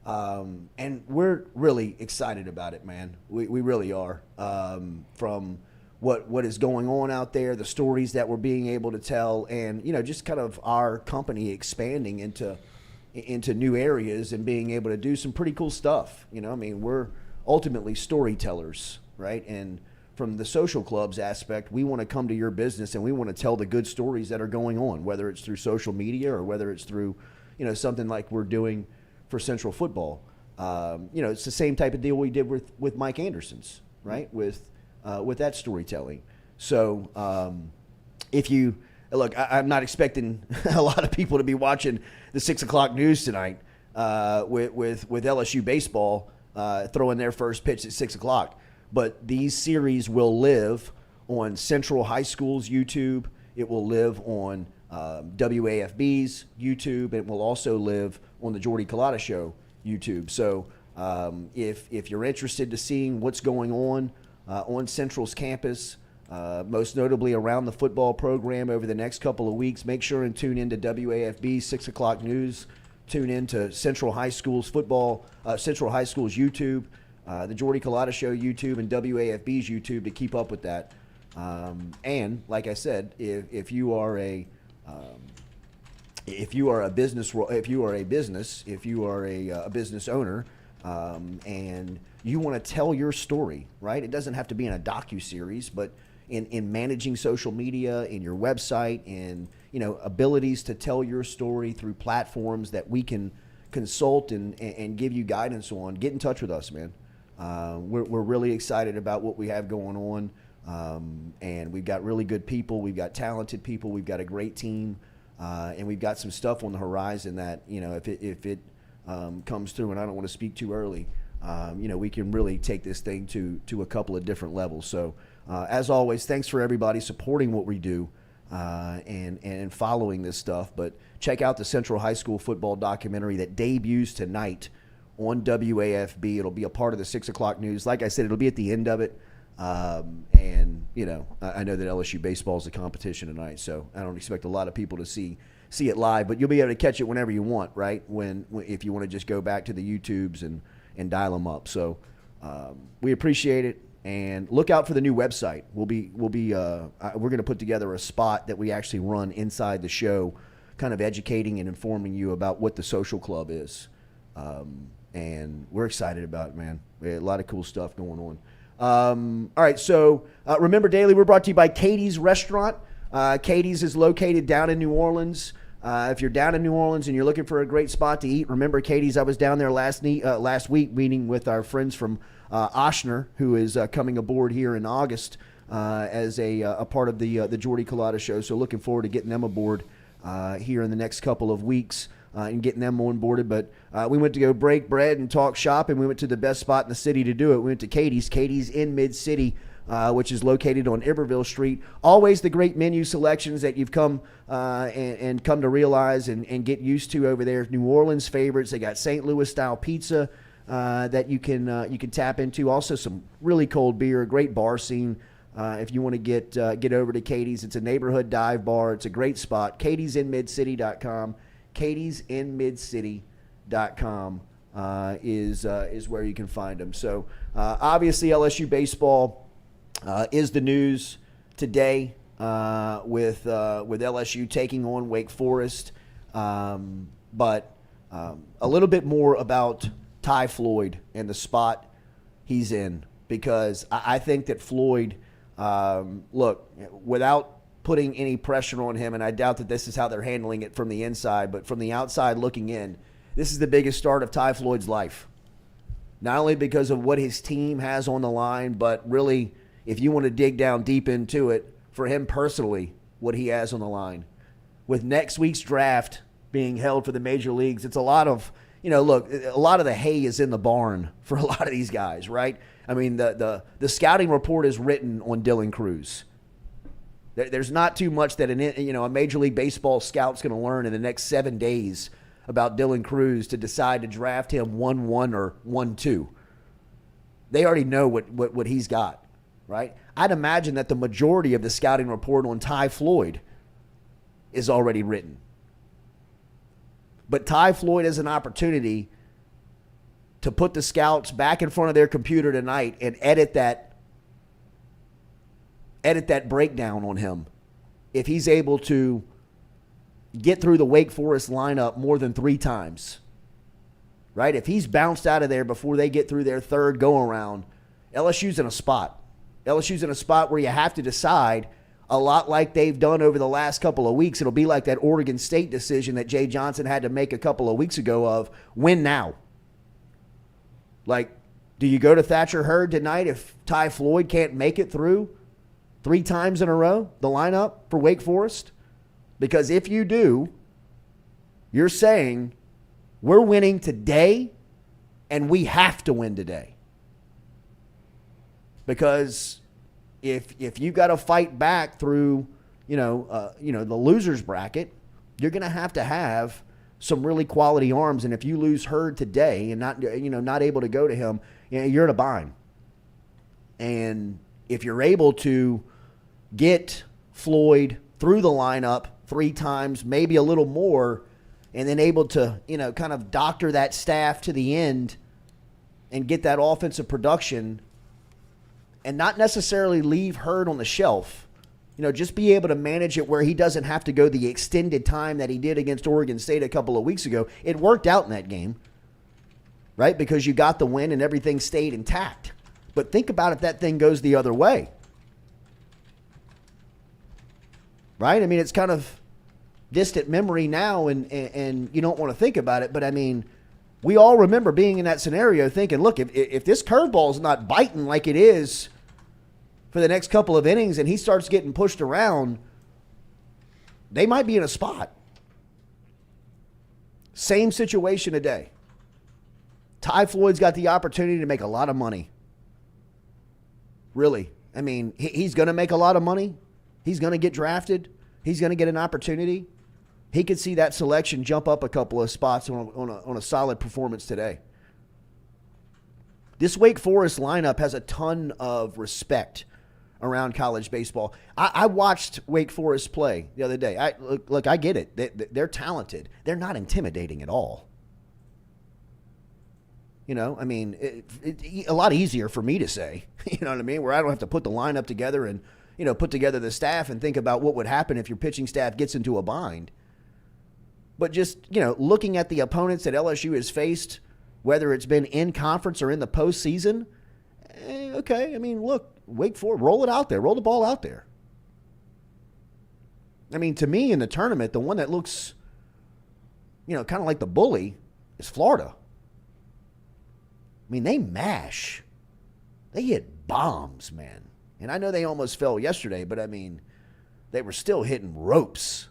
And we're really excited about it, man. We really are. From what is going on out there, the stories that we're being able to tell, and just kind of our company expanding into new areas and being able to do some pretty cool stuff. We're ultimately storytellers, right? And from the Social Club's aspect, we want to come to your business and we want to tell the good stories that are going on, whether it's through social media or whether it's through something like we're doing for Central Football. It's the same type of deal we did with Mike Anderson's, right? With that storytelling. So if you look, I'm not expecting a lot of people to be watching the 6 o'clock news tonight with LSU baseball throwing their first pitch at 6 o'clock. But these series will live on Central High School's YouTube. It will live on WAFB's YouTube. It will also live on the Jordy Culotta Show YouTube. So if you're interested to seeing what's going on Central's campus, most notably around the football program over the next couple of weeks, make sure and tune into WAFB 6 o'clock news. Tune in to Central High School's YouTube, the Jordy Culotta Show YouTube, and WAFB's YouTube to keep up with that. And like I said, if you are if you are a business owner, and you want to tell your story, right? It doesn't have to be in a docu-series, but in managing social media, in your website, in abilities to tell your story through platforms that we can consult and give you guidance on. Get in touch with us, man. We're really excited about what we have going on, and we've got really good people. We've got talented people. We've got a great team, and we've got some stuff on the horizon that if it comes through, and I don't want to speak too early, we can really take this thing to a couple of different levels. So as always, thanks for everybody supporting what we do and following this stuff. But check out the Central High School football documentary that debuts tonight on WAFB. It'll be a part of the 6 o'clock news. Like I said, it'll be at the end of it. I know that LSU baseball is a competition tonight, so I don't expect a lot of people to see it live, but you'll be able to catch it whenever you want, right? If you want to just go back to the YouTubes and dial them up. So we appreciate it, and look out for the new website. We're going to put together a spot that we actually run inside the show, kind of educating and informing you about what the social club is. And we're excited about it, man. We had a lot of cool stuff going on. All right, so remember, Daily, we're brought to you by Katie's Restaurant. Katie's is located down in New Orleans. If you're down in New Orleans and you're looking for a great spot to eat, remember Katie's. I was down there last week meeting with our friends from Oshner, who is coming aboard here in August as a part of the Jordy Culotta show. So looking forward to getting them aboard here in the next couple of weeks. And getting them onboarded. But we went to go break bread and talk shop, and we went to the best spot in the city to do it. We went to Katie's in Mid-City, which is located on Iberville Street. Always the great menu selections that you've come and come to realize and get used to over there. New Orleans favorites. They got St. Louis-style pizza that you can tap into. Also some really cold beer, a great bar scene. If you want to get over to Katie's, it's a neighborhood dive bar. It's a great spot. Katie'sInMidCity.com. Katie'sInMidCity.com is where you can find them. So obviously LSU baseball is the news today with LSU taking on Wake Forest. But a little bit more about Ty Floyd and the spot he's in, because I think that Floyd, look, without putting any pressure on him, and I doubt that this is how they're handling it from the inside, but from the outside looking in, this is the biggest start of Ty Floyd's life. Not only because of what his team has on the line, but really, if you want to dig down deep into it, for him personally, what he has on the line. With next week's draft being held for the major leagues, it's a lot of, look, a lot of the hay is in the barn for a lot of these guys, right? I mean, the scouting report is written on Dylan Cruz. There's not too much that a Major League Baseball scout's going to learn in the next 7 days about Dylan Cruz to decide to draft him 1-1 or 1-2. They already know what he's got, right? I'd imagine that the majority of the scouting report on Ty Floyd is already written. But Ty Floyd has an opportunity to put the scouts back in front of their computer tonight and edit that breakdown on him if he's able to get through the Wake Forest lineup more than 3 times, right? If he's bounced out of there before they get through their third go-around, LSU's in a spot. LSU's in a spot where you have to decide, a lot like they've done over the last couple of weeks. It'll be like that Oregon State decision that Jay Johnson had to make a couple of weeks ago of win now. Like, do you go to Thatcher Hurd tonight if Ty Floyd can't make it through 3 times in a row, the lineup for Wake Forest? Because if you do, you're saying we're winning today and we have to win today. Because if you got to fight back through, the losers bracket, you're going to have some really quality arms. And if you lose Hurd today and not able to go to him, you're in a bind. And if you're able to get Floyd through the lineup 3 times, maybe a little more, and then able to, kind of doctor that staff to the end and get that offensive production and not necessarily leave Hurd on the shelf, just be able to manage it where he doesn't have to go the extended time that he did against Oregon State a couple of weeks ago. It worked out in that game, right? Because you got the win and everything stayed intact. But think about if that thing goes the other way. Right? I mean, it's kind of distant memory now, and you don't want to think about it. But, I mean, we all remember being in that scenario thinking, look, if this curveball is not biting like it is for the next couple of innings and he starts getting pushed around, they might be in a spot. Same situation today. Ty Floyd's got the opportunity to make a lot of money. Really. I mean, he's going to make a lot of money. He's going to get drafted. He's going to get an opportunity. He could see that selection jump up a couple of spots on a solid performance today. This Wake Forest lineup has a ton of respect around college baseball. I watched Wake Forest play the other day. Look, I get it. They're talented. They're not intimidating at all. I mean, a lot easier for me to say, you know what I mean, where I don't have to put the lineup together and, put together the staff and think about what would happen if your pitching staff gets into a bind. But just, looking at the opponents that LSU has faced, whether it's been in conference or in the postseason, okay, I mean, look, Wake Forest, roll it out there, roll the ball out there. I mean, to me in the tournament, the one that looks, kind of like the bully is Florida. I mean, they mash. They hit bombs, man. And I know they almost fell yesterday, but I mean, they were still hitting ropes.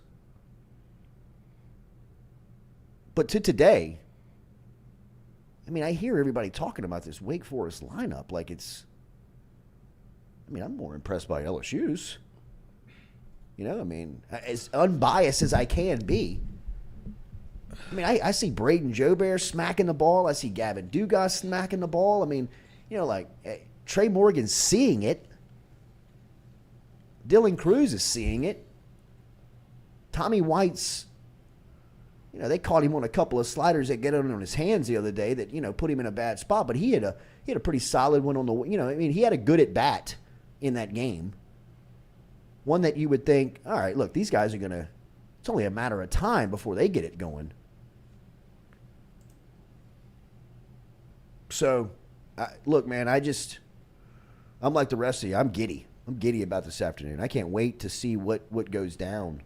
But to today, I mean, I hear everybody talking about this Wake Forest lineup like I'm more impressed by LSU's. I mean, as unbiased as I can be. I mean, I see Braden Joubert smacking the ball. I see Gavin Dugas smacking the ball. I mean, Trey Morgan's seeing it. Dylan Cruz is seeing it. Tommy White's, they caught him on a couple of sliders that get on his hands the other day that, put him in a bad spot. But he had a pretty solid one on the, he had a good at bat in that game. One that you would think, all right, look, these guys are going to, it's only a matter of time before they get it going. So, look, man, I'm like the rest of you. I'm giddy. I'm giddy about this afternoon. I can't wait to see what goes down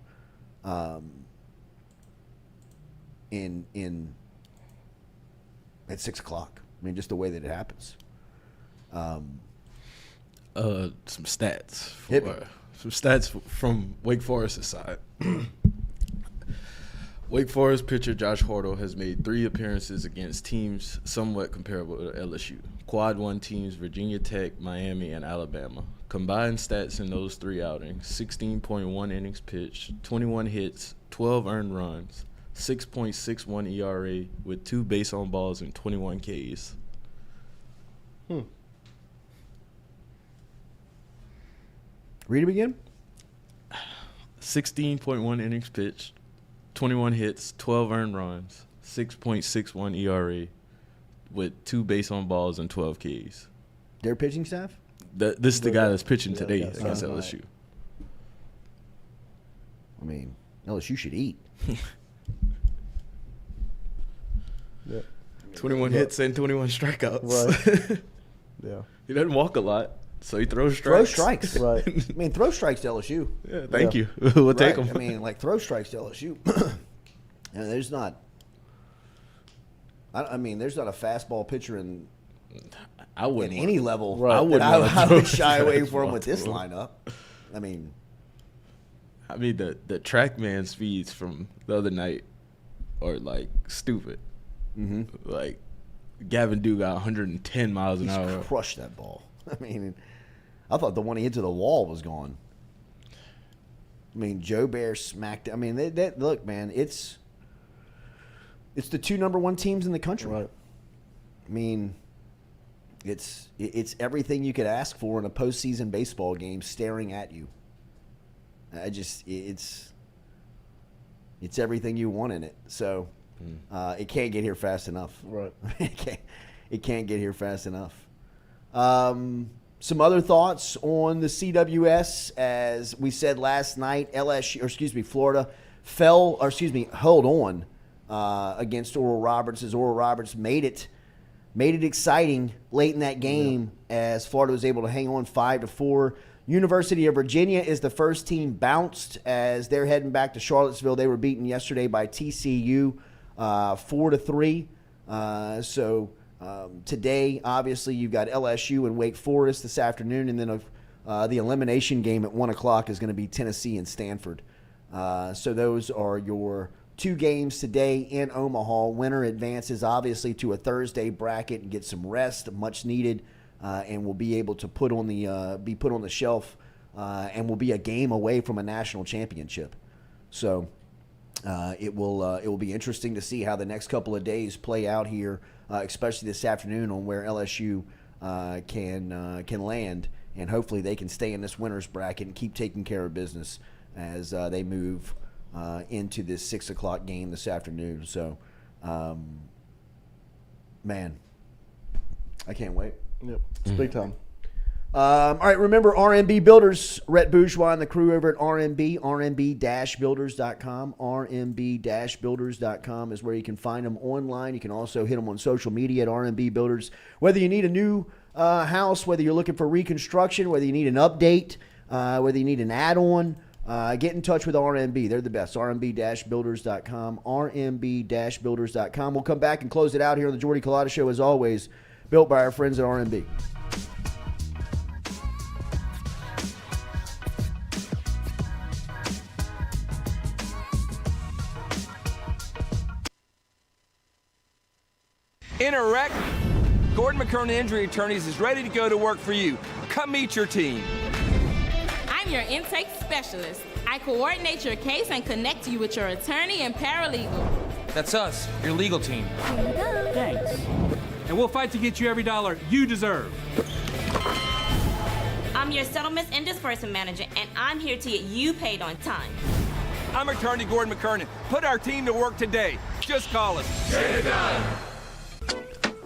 in at 6 o'clock. I mean, just the way that it happens. Some stats. Some stats from Wake Forest's side. Wake Forest pitcher Josh Hortle has made 3 appearances against teams somewhat comparable to LSU. Quad 1 teams Virginia Tech, Miami, and Alabama. Combined stats in those 3 outings, 16.1 innings pitched, 21 hits, 12 earned runs, 6.61 ERA with 2 base on balls and 21 Ks. Read it again. 16.1 innings pitched, 21 hits, 12 earned runs, 6.61 ERA with 2 base on balls and 12 Ks. Their pitching staff? This is the guy that's pitching today against LSU. I mean, LSU should eat. 21 hits and 21 strikeouts. Right. Yeah. He doesn't walk a lot, so he throws strikes. Throw strikes. Right. I mean, throw strikes to LSU. Yeah, thank you. We'll take them. I mean, throw strikes to LSU. And there's not a fastball pitcher in any level. Right. I would shy away from with this lineup. I mean, the TrackMan speeds from the other night are stupid. Mm-hmm. Gavin Dew got 110 miles an hour. He's crushed that ball. I mean, I thought the one he hit to the wall was gone. I mean, Joubert smacked. I mean, look, man, it's the 2 number 1 teams in the country. Right. I mean, it's everything you could ask for in a postseason baseball game staring at you. It's everything you want in it. So it can't get here fast enough. Right. It can't get here fast enough. Some other thoughts on the CWS. As we said last night, Florida held on against Oral Roberts, as Oral Roberts made it exciting late in that game, as Florida was able to hang on 5-4. University of Virginia is the first team bounced, as they're heading back to Charlottesville. They were beaten yesterday by TCU 4-3. Today, obviously, you've got LSU and Wake Forest this afternoon, and then the elimination game at 1 o'clock is going to be Tennessee and Stanford. So those are your 2 games today in Omaha. Winner advances, obviously, to a Thursday bracket and get some rest, much needed, and will be able to be put on the shelf, and will be a game away from a national championship. So it will be interesting to see how the next couple of days play out here, especially this afternoon, on where LSU can land, and hopefully they can stay in this winner's bracket and keep taking care of business as they move into this 6 o'clock game this afternoon. So, man, I can't wait. Yep, it's big time. All right, remember RMB Builders, Rhett Bourgeois and the crew over at RMB, rmb-builders.com. rmb-builders.com is where you can find them online. You can also hit them on social media at RMB Builders. Whether you need a new house, whether you're looking for reconstruction, whether you need an update, whether you need an add-on, get in touch with RMB. They're the best. rmb-builders.com. rmb-builders.com. We'll come back and close it out here on the Jordy Culotta Show, as always, built by our friends at RMB. In a wreck, Gordon McKernan Injury Attorneys is ready to go to work for you. Come meet your team. I'm your intake specialist. I coordinate your case and connect you with your attorney and paralegal. That's us, your legal team. Here you go. Thanks. And we'll fight to get you every dollar you deserve. I'm your settlements and disbursement manager, and I'm here to get you paid on time. I'm attorney Gordon McKernan. Put our team to work today. Just call us. Get it done.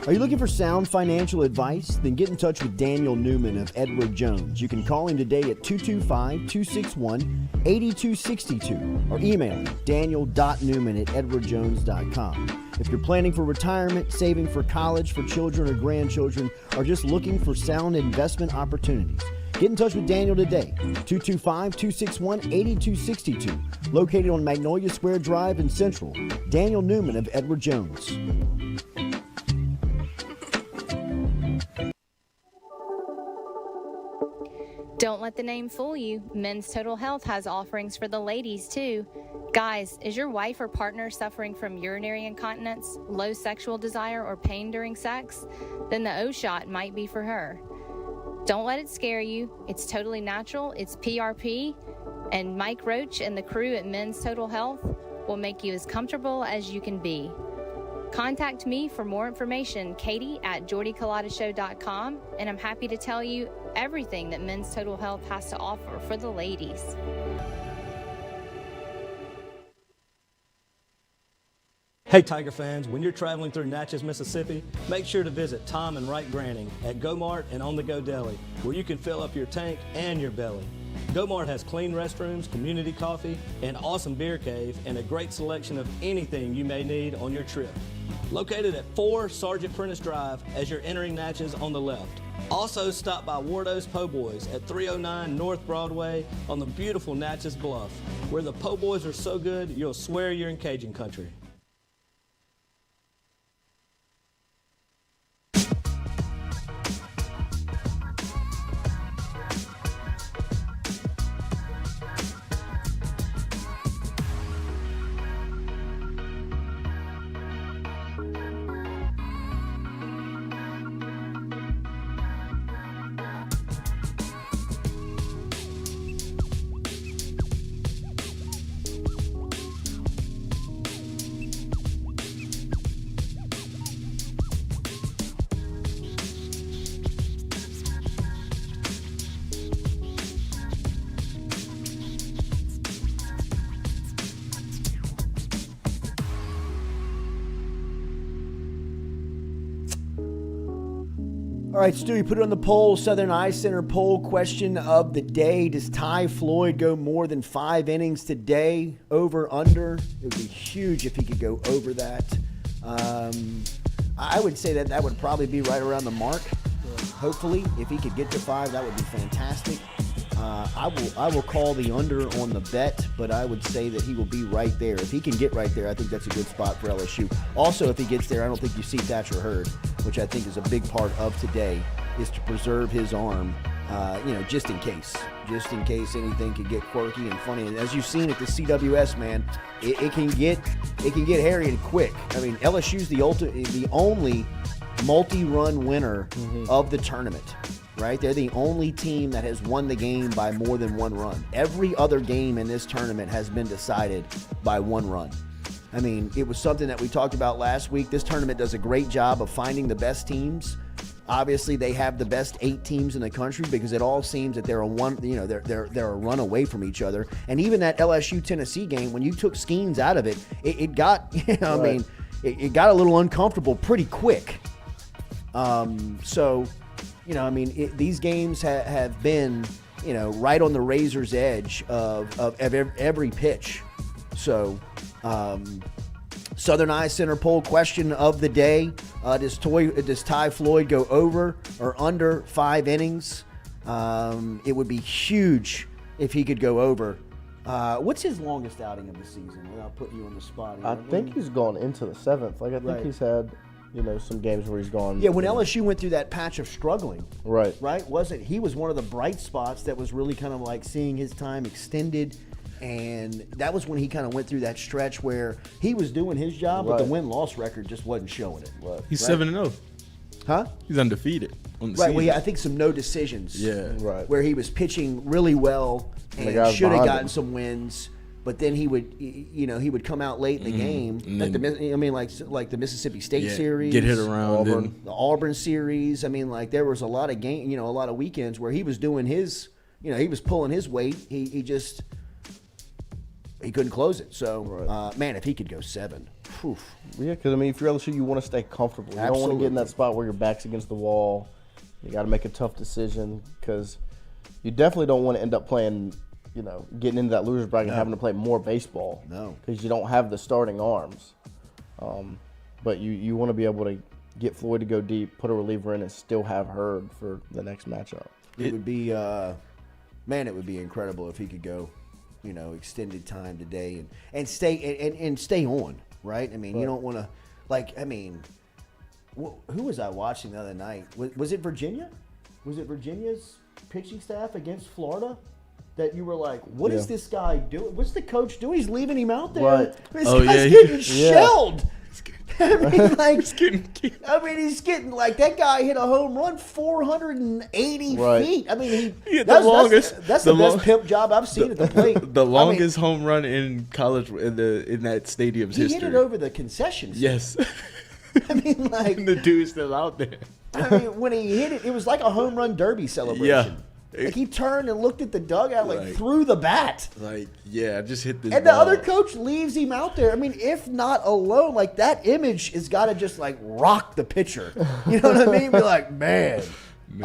Are you looking for sound financial advice? Then get in touch with Daniel Newman of Edward Jones. You can call him today at 225-261-8262 or email him daniel.newman@edwardjones.com. If you're planning for retirement, saving for college for children or grandchildren, or just looking for sound investment opportunities, get in touch with Daniel today, 225-261-8262, located on Magnolia Square Drive in Central. Daniel Newman of Edward Jones. Don't let the name fool you. Men's Total Health has offerings for the ladies, too. Guys, is your wife or partner suffering from urinary incontinence, low sexual desire, or pain during sex? Then the O-Shot might be for her. Don't let it scare you. It's totally natural. It's PRP. And Mike Roach and the crew at Men's Total Health will make you as comfortable as you can be. Contact me for more information, Katie at JordyCulottaShow.com, and I'm happy to tell you everything that Men's Total Health has to offer for the ladies. Hey Tiger fans, when you're traveling through Natchez, Mississippi, make sure to visit Tom and Wright Granning at Go-Mart and On The Go Deli, where you can fill up your tank and your belly. Go-Mart has clean restrooms, community coffee, an awesome beer cave, and a great selection of anything you may need on your trip. Located at 4 Sergeant Prentice Drive as you're entering Natchez on the left. Also stop by Wardo's Po' Boys at 309 North Broadway on the beautiful Natchez Bluff, where the Po' Boys are so good you'll swear you're in Cajun country. All right, Stu, you put it on the poll, Southern Eye Center poll question of the day. Does Ty Floyd go more than 5 innings today? Over, under? It would be huge if he could go over that. I would say that would probably be right around the mark. Hopefully, if he could get to 5, that would be fantastic. I will call the under on the bet, but I would say that he will be right there. If he can get right there, I think that's a good spot for LSU. Also, if he gets there, I don't think you see Thatcher Hurd, which I think is a big part of today, is to preserve his arm, just in case anything could get quirky and funny. And as you've seen at the CWS, man, it can get hairy and quick. I mean, LSU's the only multi-run winner of the tournament. Right? They're the only team that has won the game by more than 1 run. Every other game in this tournament has been decided by 1 run. I mean, it was something that we talked about last week. This tournament does a great job of finding the best teams. Obviously, they have the best 8 teams in the country because it all seems that they're a run away from each other. And even that LSU Tennessee game, when you took Skeens out of it, it got it got a little uncomfortable pretty quick. These games have been, right on the razor's edge of every pitch. So, Southern Eye Center poll question of the day: Does Ty Floyd go over or under 5 innings? It would be huge if he could go over. What's his longest outing of the season? Without putting you on the spot. I think he's gone into the 7th. I think he's had. Some games where he's gone. Yeah, when LSU went through that patch of struggling. Right. He was one of the bright spots that was really kind of like seeing his time extended. And that was when he kind of went through that stretch where he was doing his job, but the win-loss record just wasn't showing it. Right. He's 7-0. Huh? He's undefeated on the Right, season. well, yeah, I think some no decisions. Yeah. Right. Where he was pitching really well and should have gotten some wins. But then he would come out late in the game, like the Mississippi State series, get hit around, the Auburn series. There was a lot of a lot of weekends where he was doing his, he was pulling his weight. He couldn't close it. So, man, if he could go 7, whew. Yeah, because if you're LSU, you want to stay comfortable. You don't want to get in that spot where your back's against the wall. You got to make a tough decision because you definitely don't want to end up playing. Getting into that loser's bracket and having to play more baseball. No. Because you don't have the starting arms. But you want to be able to get Floyd to go deep, put a reliever in, and still have Hurd for the next matchup. It would be, it would be incredible if he could go, extended time today and stay on, right? You don't want to, who was I watching the other night? Was it Virginia? Was it Virginia's pitching staff against Florida? That you were like, what is this guy doing? What's the coach doing? He's leaving him out there. Right. This guy's getting shelled. He's getting like that guy hit a home run 480 feet. That's the best pimp job I've seen at the plate. The longest home run in college in that stadium's history. He hit it over the concession stand. Yes. The dude's still out there. When he hit it, it was like a home run derby celebration. Yeah. He turned and looked at the dugout threw the bat. I just hit this. And the other coach leaves him out there. If not alone, that image has got to just rock the pitcher. You know what I mean? Be like, man,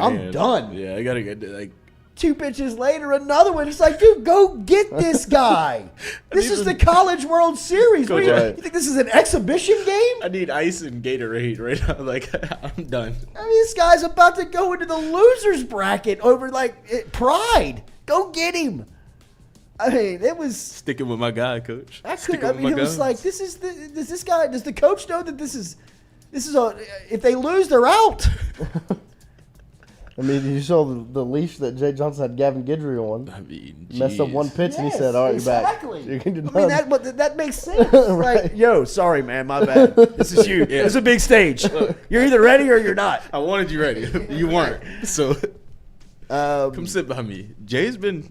I'm done. Yeah, I gotta get 2 pitches later, another one. It's like, dude, go get this guy. This is the College World Series. Coach, you think this is an exhibition game? I need ice and Gatorade right now. I'm done. This guy's about to go into the losers bracket over Pride. Go get him. It was sticking with my guy, Coach. It was like, does the coach know that this is if they lose, they're out. You saw the leash that Jay Johnson had Gavin Guidry on. Messed up one pitch, and he said, "All right, exactly. You're back." That makes sense. Right. Yo, sorry, man, my bad. This is you. It's a big stage. You're either ready or you're not. I wanted you ready. You weren't. So come sit by me. Jay's been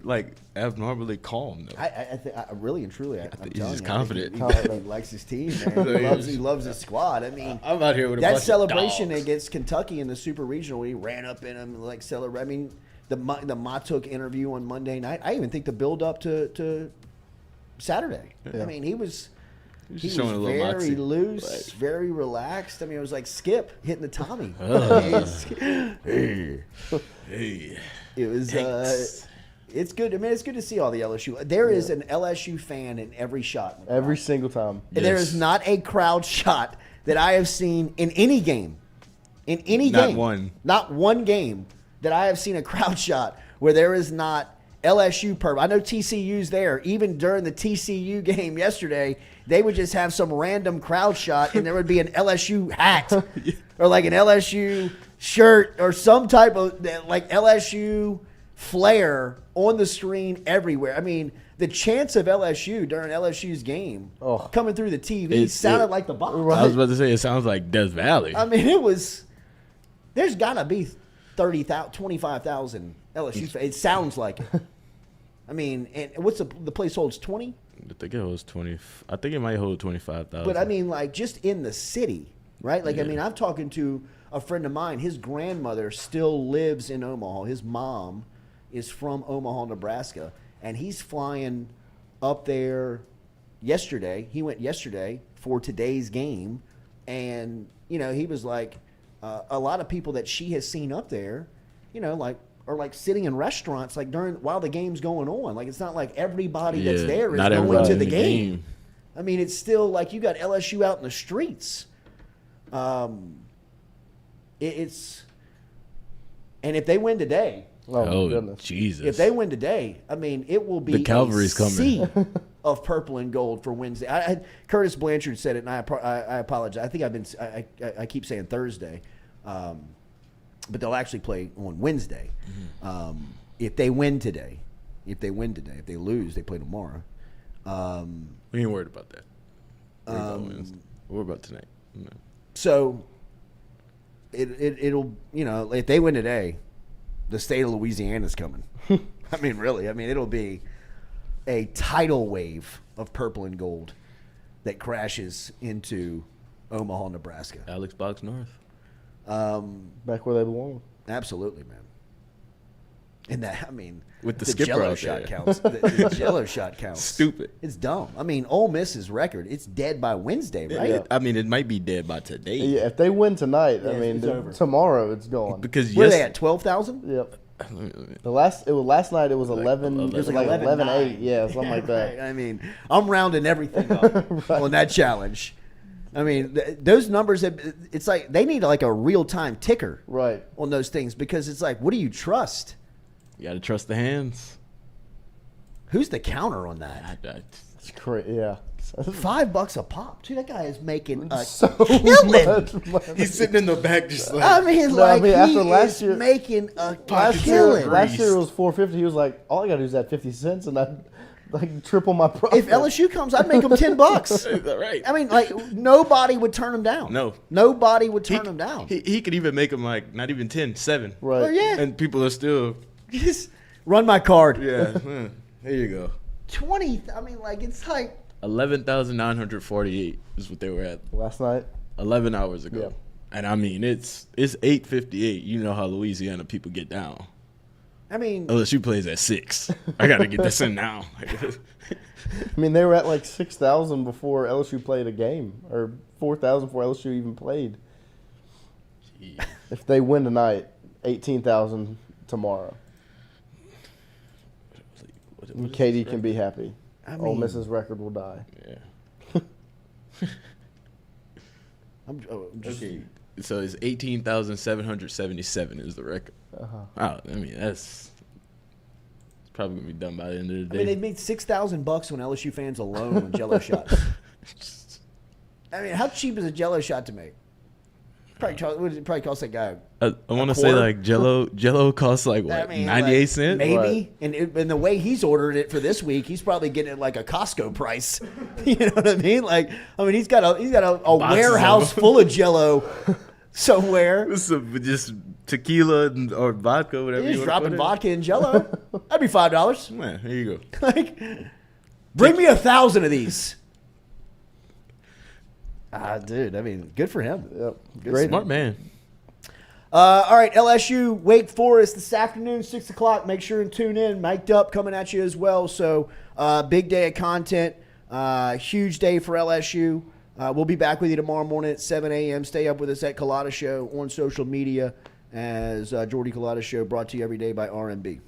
abnormally calm though. I really and truly, I'm he's just confident. He likes his team, man. He loves his squad. I'm out here with a that bunch celebration of dogs. Against Kentucky in the Super Regional. He ran up in him celebrate. The Matuk interview on Monday night. I even think the build up to Saturday. Yeah. He was. He was very moxie. loose, Like, very relaxed. I mean, it was like Skip hitting the Tommy. Hey. It was. It's good. I mean, it's good to see all the LSU. There is an LSU fan in every shot. Every single time. And there is not a crowd shot that I have seen in any game. In any game. Not one. Not one game that I have seen a crowd shot where there is not LSU purple. I know TCU's there. Even during the TCU game yesterday, they would just have some random crowd shot and there would be an LSU hat or like an LSU shirt or some type of like LSU flair on the screen everywhere. I mean, the chants of LSU during LSU's game coming through the TV sounded like the box. I was about to say, it sounds like Death Valley. I mean, it was – there's got to be 30,000, 25,000 LSU fans. It sounds like it. I mean, and what's the place holds 20? I think it holds 20. I think it might hold 25,000. But, I mean, like, just in the city, right? Like, I mean, I'm talking to a friend of mine. His grandmother still lives in Omaha. His mom is from Omaha, Nebraska, and he's flying up there yesterday. He went yesterday for today's game, and, you know, he was like, a lot of people that she has seen up there, you know, like, are like sitting in restaurants like while the game's going on. Like, it's not like everybody that's there is going to the game. I mean, it's still like you got LSU out in the streets. It's and if they win today, goodness. Jesus! If they win today, I mean, it will be the Calvary's coming. Sea of purple and gold for Wednesday. Curtis Blanchard said it, and I apologize. I think I keep saying Thursday, but they'll actually play on Wednesday. Mm-hmm. If they win today, if they lose, they play tomorrow. We ain't worried about that. We're about tonight. No. So it'll, you know, if they win today, the state of Louisiana's coming. I mean, really. I mean, it'll be a tidal wave of purple and gold that crashes into Omaha, Nebraska. Alex Box North. Back where they belong. Absolutely, man. And that, I mean, with the skipper Jello out shot there. counts. The Jello shot counts. Stupid. It's dumb. I mean, Ole Miss's record, it's dead by Wednesday, right? Yeah. I mean, it might be dead by today. Yeah, if they win tonight, Yeah, I mean, it's over. tomorrow it's gone. Because Where are they at, 12,000? Yep. Last night it was 11. It was like 11-8. Yeah, something like that. Right. I mean, I'm rounding everything up on that challenge. I mean, those numbers, it's like they need like a real-time ticker on those things because it's like, what do you trust? You got to trust the hands. Who's the counter on that? It's crazy. Yeah. $5 a pop. Dude, that guy is making a so killing. He's sitting in the back just like. I mean, after last year, making a last killing. year it was $4.50. He was like, all I got to do is add 50 cents and I like triple my profit. If LSU comes, I'd make them $10. Is that right? I mean, like, nobody would turn him down. No. Nobody would turn him down. He could even make them like not even 10, 7. Right. Oh, yeah. And people are still. Just run my card. Yeah. Here you go. 20. I mean, like, it's like. 11,948 is what they were at Last night. 11 hours ago. Yeah. And I mean, it's 8:58. You know how Louisiana people get down. I mean, LSU plays at 6. I got to get this in now. I mean, they were at like 6,000 before LSU played a game, or 4,000 before LSU even played. Jeez. If they win tonight, 18,000 tomorrow. What Katie can be happy. I Ole mean, Miss's record will die. Yeah. I'm just, Okay. So it's 18,777 is the record. Uh-huh. Oh, I mean, it's probably going to be done by the end of the I day. mean, they made $6,000 on LSU fans alone on Jello shots. I mean, how cheap is a Jello shot to make? Probably cost that guy. I want to say like Jello costs like what, I mean, 98 like, cents? maybe. Right. And the way he's ordered it for this week, he's probably getting it like a Costco price. You know what I mean? Like, I mean, he's got a warehouse full of Jello somewhere. Just tequila or vodka, whatever. He's you dropping vodka and Jello. That'd be $5. Man, here you go. Like, bring me 1,000 of these. Dude, I mean, good for him. Yep. Great. Smart man. All right, LSU, Wake Forest this afternoon, 6 o'clock. Make sure and tune in. Mic'd up coming at you as well. So, big day of content. Huge day for LSU. We'll be back with you tomorrow morning at 7 a.m. Stay up with us at Culotta Show on social media as Jordy Culotta Show, brought to you every day by RMB.